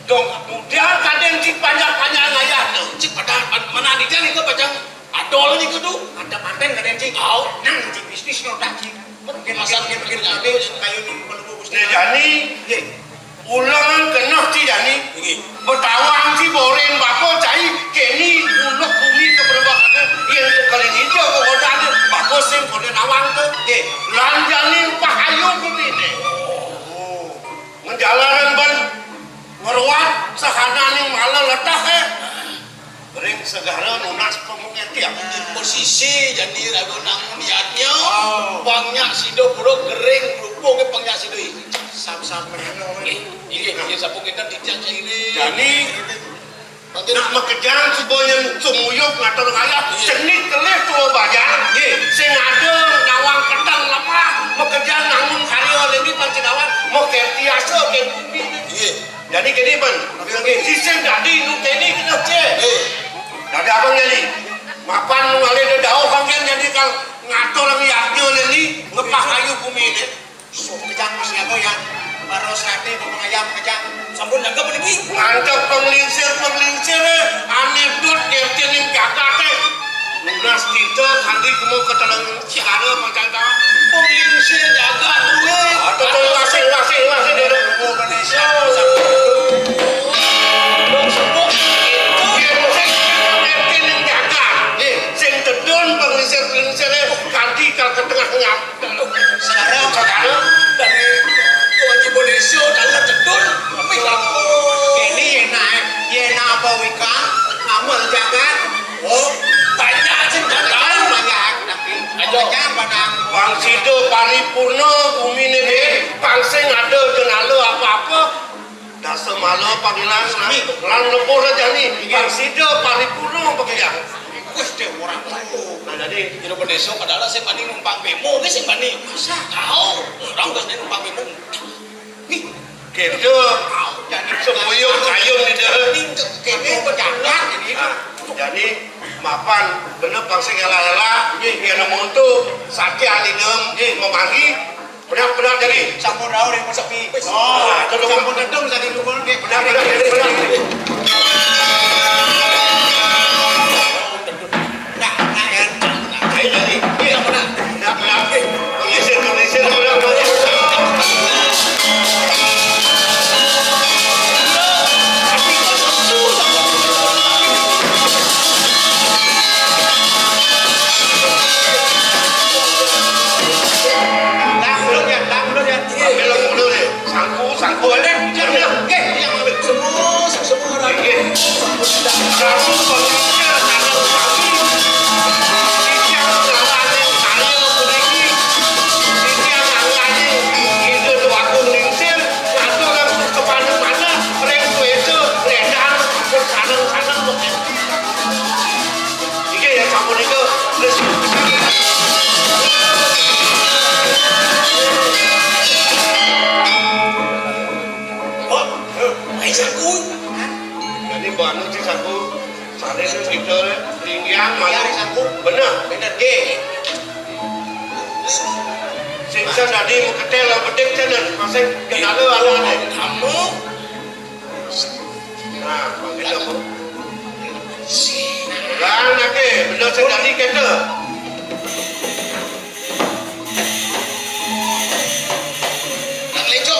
Dong, kemudian kadang cik panjang-panjang ayah tuh, cik pada mana di jalan niku macam adol niku tuh. Ada paten kadang cik. Au, Nang cik bisnis nyodak cik. Mungkin Mungkin ade kayu ning perlu Gusti. Nek jani ulangan kenah ci jani. Betawang ci boreng bako cai keni ulok bumi ke perubahan yang kali ini dia kok ada bako sing kode nawang tuh. Lan jani pahayu bumi ne. Menjalanan ban ngeruat sahana ning malah letah Ring segara nunas pemungetian posisi jadi ragu nangun niatnya. Bangnya sido buruk gering berhubung ke bangnya sido ini. Sam-sam meneno. Ini sapu kita dijak ini. jadi nak makejang sebanyak semuyuk ngatur kaya cenit kelih tua bajar sing ada nawang ketang lemah makejang nangun karya lebih pancinawan mau kertiasa ke bumi jadi kini ban sisem jadi nu kini kena cek jadi abang jadi mapan ngalih de daun panggil jadi kalau ngatur lagi yaknya ini ngepah kayu bumi ini So kejang mas ya ya. Baru sate pengayam kejang. Sampun nangkep lagi. mantap penglingsir anekdot kerja yang gagah teh lunas kita kandi kemu ketelang siara macam kawan Penglingsir jaga duwe. atau masing-masing dari Indonesia. Dong sebut sing tedon penglingsir kandi kal ke tengah Sekarang dari tuan Indonesia dalam cedul. Tapi kalau ini enak apa wika? Amal jagat. Oh, banyak sih jaga. banyak tapi banyak banang. Bang Sido paripurna bumi ini pangsing ada jenala apa-apa dah semala panggilan lan lepuh saja ni Bang Sido paripurna pekerjaan Wes deh orang tahu. nah jadi Indonesia padahal saya banding numpang bemo, sih banding. Masa? Tahu, orang kan numpang bemo. Nih, kita jadi semuyuk kayung di dah kene berjalan jadi jadi mapan bener pangsing ela-ela yang nemu tu sakit alinem memagi benar-benar jadi sampun raur yang sepi. Oh, sampun dedung tadi dukun ke benar-benar jadi Nah, ya. Ayo jadi benar-benar pengisir benar-benar Belum ya. belum dulu deh sangku ada jangan oke Yang ambil semua orang. sangku pengisir tanah kami sisiang lawanin saya kuniki sisiang lawanin itu tuh aku lingsir atau langsung ke mana-mana reng tuh itu redan bersanang-sanang mungkin ini ya sangku itu Ay saku. jadi banu si sangku sana itu kita tinggian Yang malu sangku. bener Bener ge. singsa tadi mau ketel lah bedek canan pasang kenal ala deh Kamu nah panggil apa kan nake bener sedari kita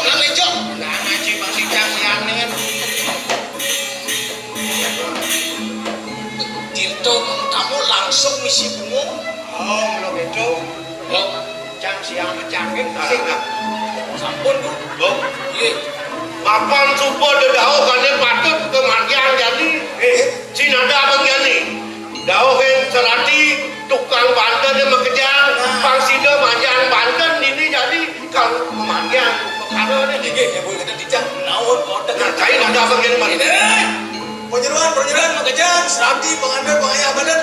lang lejo. Lah ngaji masih jang dengan Tirto, kamu langsung misi bungo. oh belum itu. Oh, Jam siang ngecangin nah sing sampun bu. oh Iya. mapan supo dedau kane patut kemargian jadi Cina ada abang jadi dau yang serati tukang Banten yang makejang pangsida manjang Banten ini jadi kalau kemargian perkara ni Iya, ya boleh kita dijak. Naon kota. nah cair ada abang yang mana Penyeruan makejang, serati pengandel pengayah badan.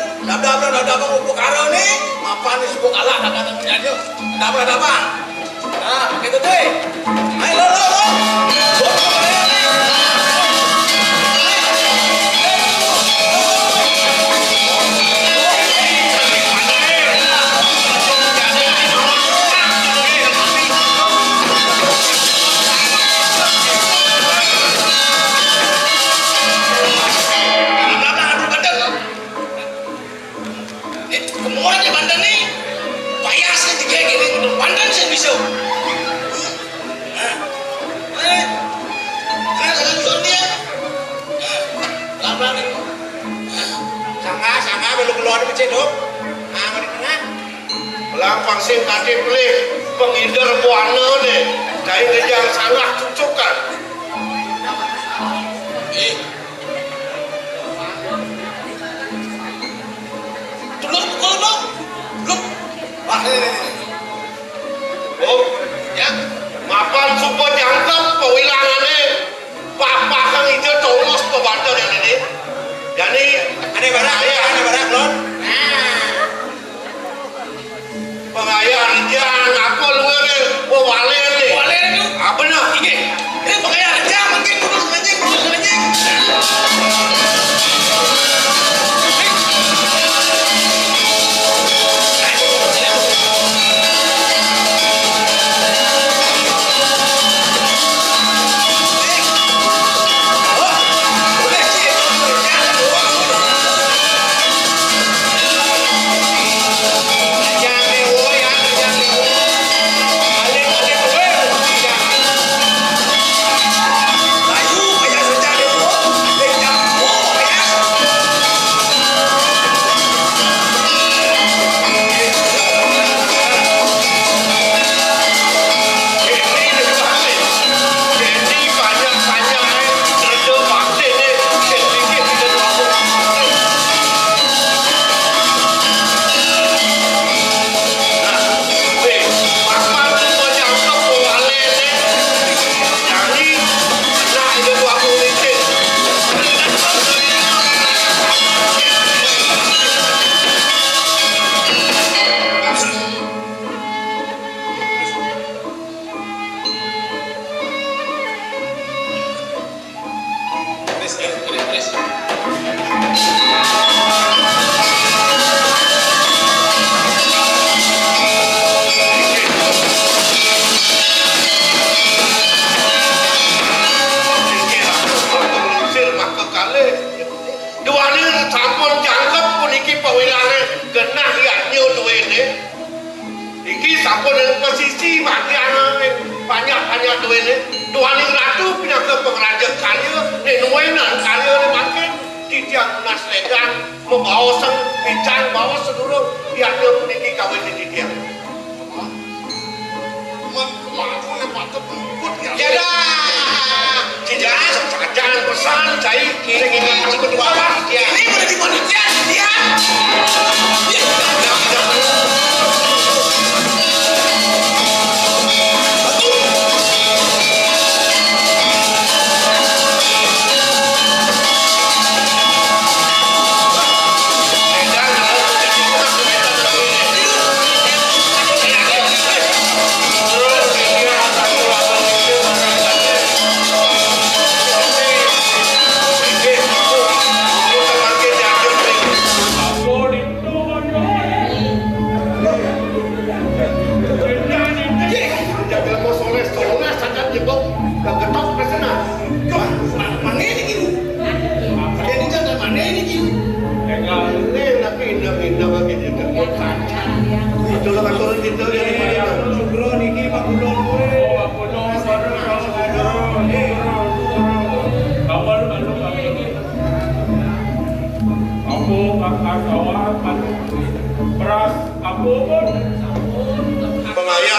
Dabang upukara nih. Mapan nih suku kalah datang menjadi. Ada apa? Nah, pakai itu deh. Ayo lo. Buat kemana nih? Pandan nih payasnya juga gini udah pandan saya bisa. Kan soal dia. Lapan nih. Sama belum keluar dari cedok. Nah, di tengah. Lapang sing tadi pilih penghider buana deh. Dari kejang salah cucukan. Tulus pukul dong. Belum. Wah, Oh, ya. mapan supo jangkep pewilangannya. Papa kang hijau colos pembantu yang ini. Jadi Ada barang lon. pengayaan jang apa luar nih? Oh wale nih. Boleh itu. Apa nah? Ini pakai aja makin kurus anjing. posisi banyak duit ni Tuhan yang ratu pindah ke pengraja kaya ni nuenan kaya ni makin tidak nas legan membawa sang bincang bawa seluruh yang dia puniki kawin di dia mampu nak patut put ya dah tidak jangan pesan saya kira kali kedua dia ini boleh dimonetikan dia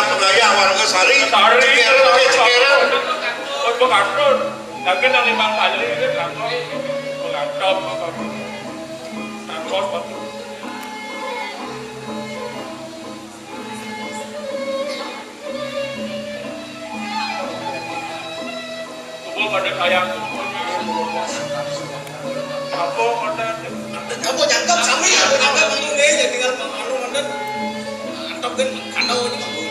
pengayah warga Sari cekeran pengatur lagi yang 5 kali ini kantor pengatur tubuh pada kayak apa pada kamu nyangkap sami aku nyangkap ini ya tinggal pengaruh mandan mantap kan kandau ini kamu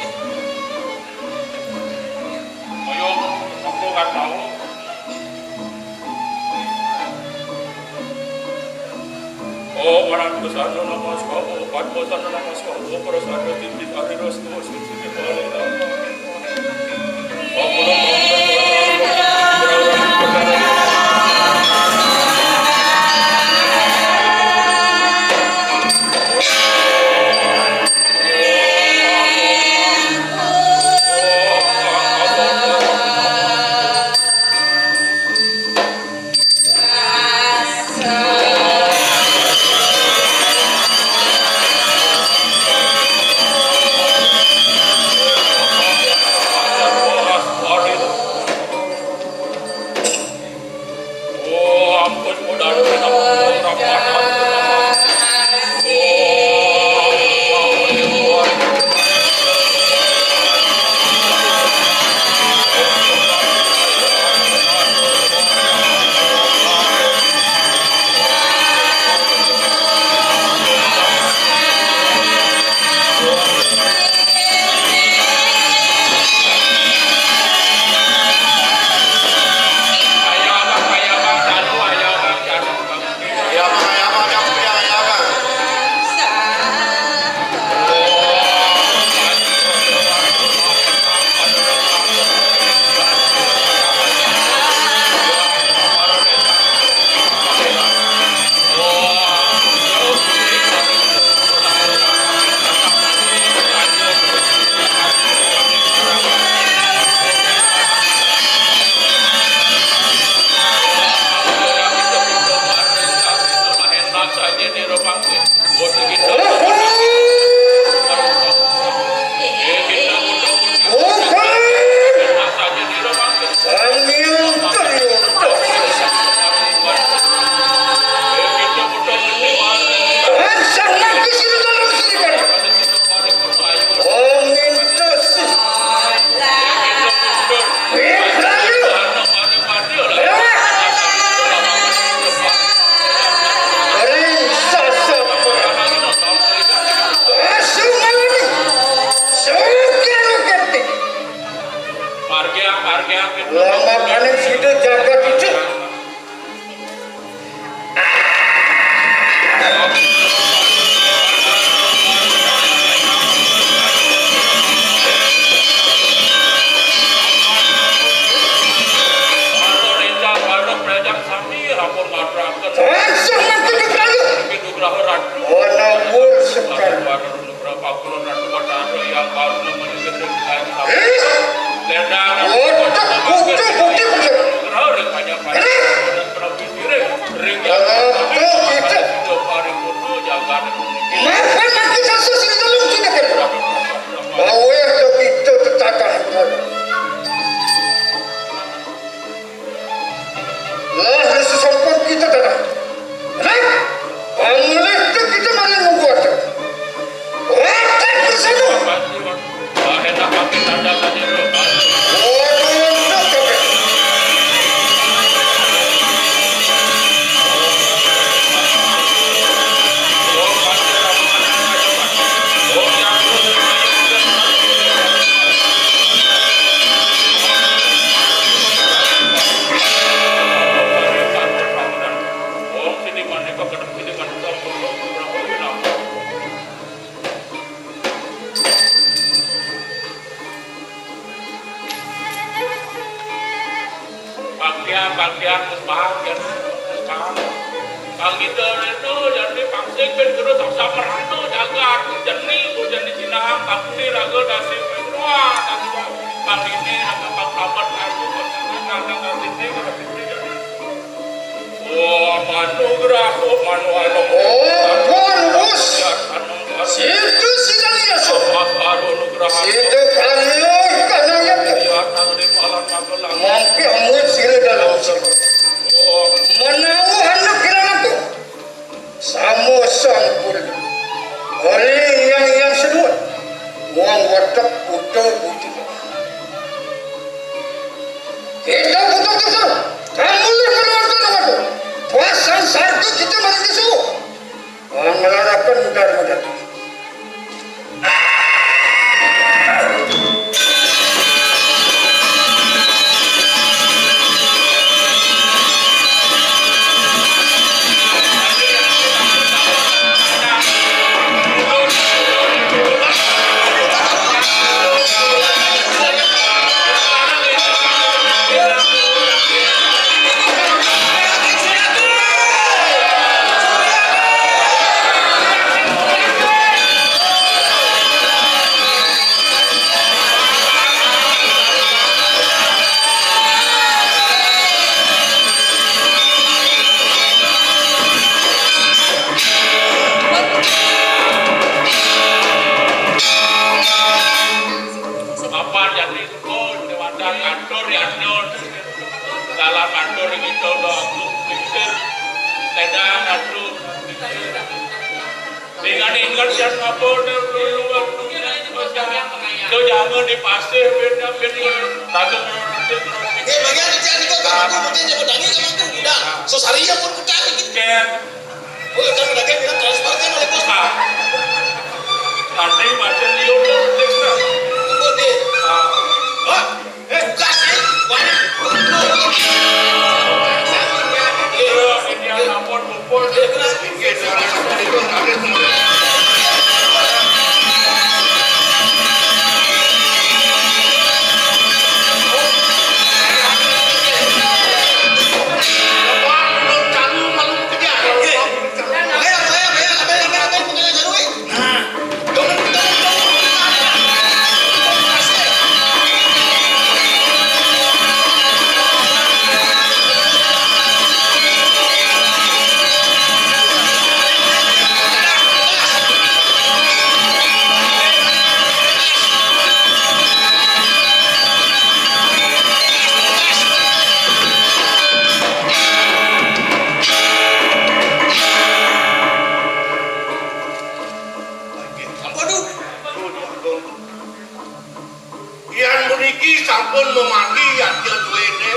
ayo aku nggak tahu oh orang besar nama sekolah empat besar nama sekolah perasaan tinggi hari terus sini boleh oh yang baru menyebut bagian bagian sekarang kang itu jadi pangsing ben kudu tak samerano jagat jadi Cina tapi rago dasi semua kang ini agak paklamat aku kang ini oh manugrah manu bos situ sidangnya situ kalian kananya mampi amut sila dalam menawu anak kirana tu samo sangkul hari yang sedut muang watak putu putih kita putu kamu mengeluarkan waktu puasan sardu kita mari disu mengelarakan mudah-mudah jangan dipasih beda takut bagian jadi kok aku mungkin jago daging sama aku tidak sosaria pun kucak gitu boleh kan daging bilang transfernya oleh bos nanti macam liur ekstra boleh buka sih ini yang lapor kumpul sampun memaki yang dia duwene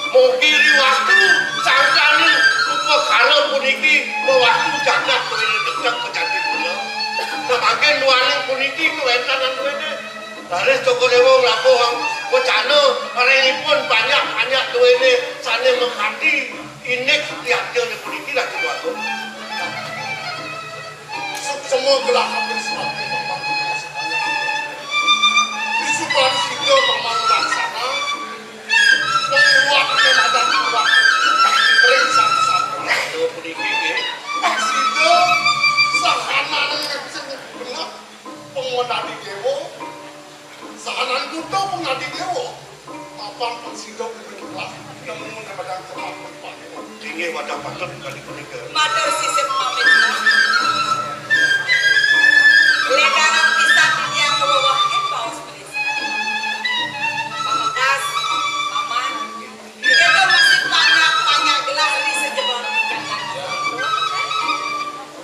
mugi riwastu sangkane rupa karo puniki mewastu jagat duwene dekat kejati kula namaken nuane puniki kuwentanan duwene dares Joko Dewa mlaku bocano arengipun banyak duwene sane mengati inek diadil puniki lagi wae semua gelah hampir semua Supan sido paman laksana membuat keadaan kuat periksa satu puniki sido sahana benar pengon nadi dewo, sahanan kuto pun nadi dewo, papan pensidok berkelas, namun menyebabkan kemampuan pakai. Tinggi wadah patut kali kuliker. Matur sisip pamit. Ledaran pisah yang ngewawahin paus presiden. Pamakas, paman, kita masih banyak gelar di sejebon.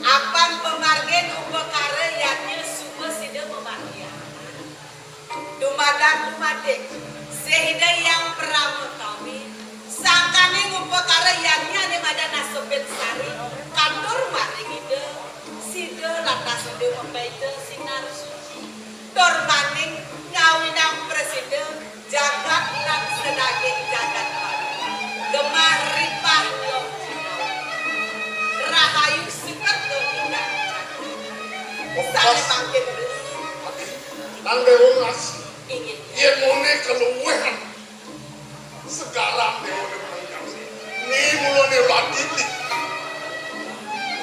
Apan pemargen upakara yaknya suku sida memargia. Dumadak dumadek, sehingga yang pernah kami sangkane upakara yaknya ne madana sobet sari kantor maring ide sida latas ide membaita sinar suci. Dor maning ngawinang presiden jagat lan sedaging jagat baru. Gemar ripah yo rahayu sikat dominan. Sane makin beli Dan dewo ngasih, ingin ia mone keluwehan. Sekarang dewo menangkasi. Ni mulone batiti.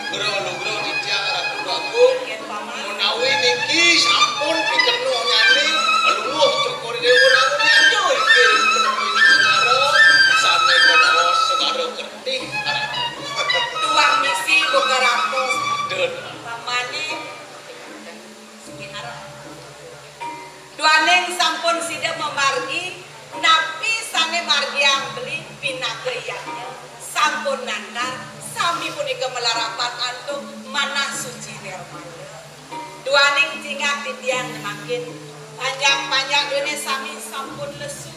Bro di tiang ratu aku ingin paman. menawi niki sampun pikenu nyane aluh cokor dewe nang nyanyo iki menawi negara sane kono segara kertih Tuang misi bukaratos den pamane Duaneng sampun sida memargi napi sane margi yang beli pinagayanya sampun nangkar sami punika melarapat antuk manah suci nirmala. Duaneng jingak titian makin panjang duene sami sampun lesu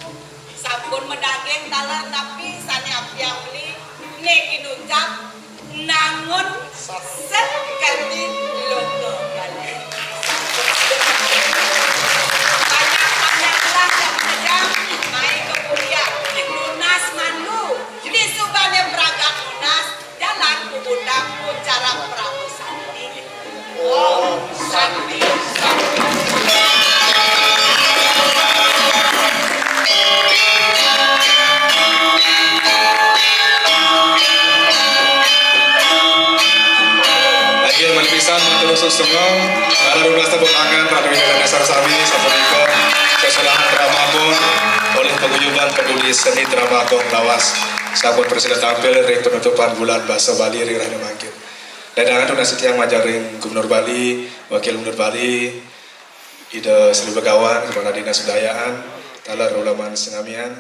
sampun medageng talar napi sane api yang beli neki nucap nangun sekerti loko balik. Banyak-banyaklah yang sedang main kemudian lunas mandu di subane peragat lunas jalan kubundang cara Prabu Sandi. Oh Sandi Lagi manipisan terus semua ada 12 tepuk tangan pada wilayah dasar sami sapunika kesalahan Dramagon oleh paguyuban peduli seni Dramagon lawas sabun presiden tampil dari penutupan bulan bahasa Bali ri rahna mangkin dadangan tuna setiang majaring Gubernur Bali Wakil Gubernur Bali Ida Sri Begawan Kepala Dinas Budayaan Talar Ulaman Sengamian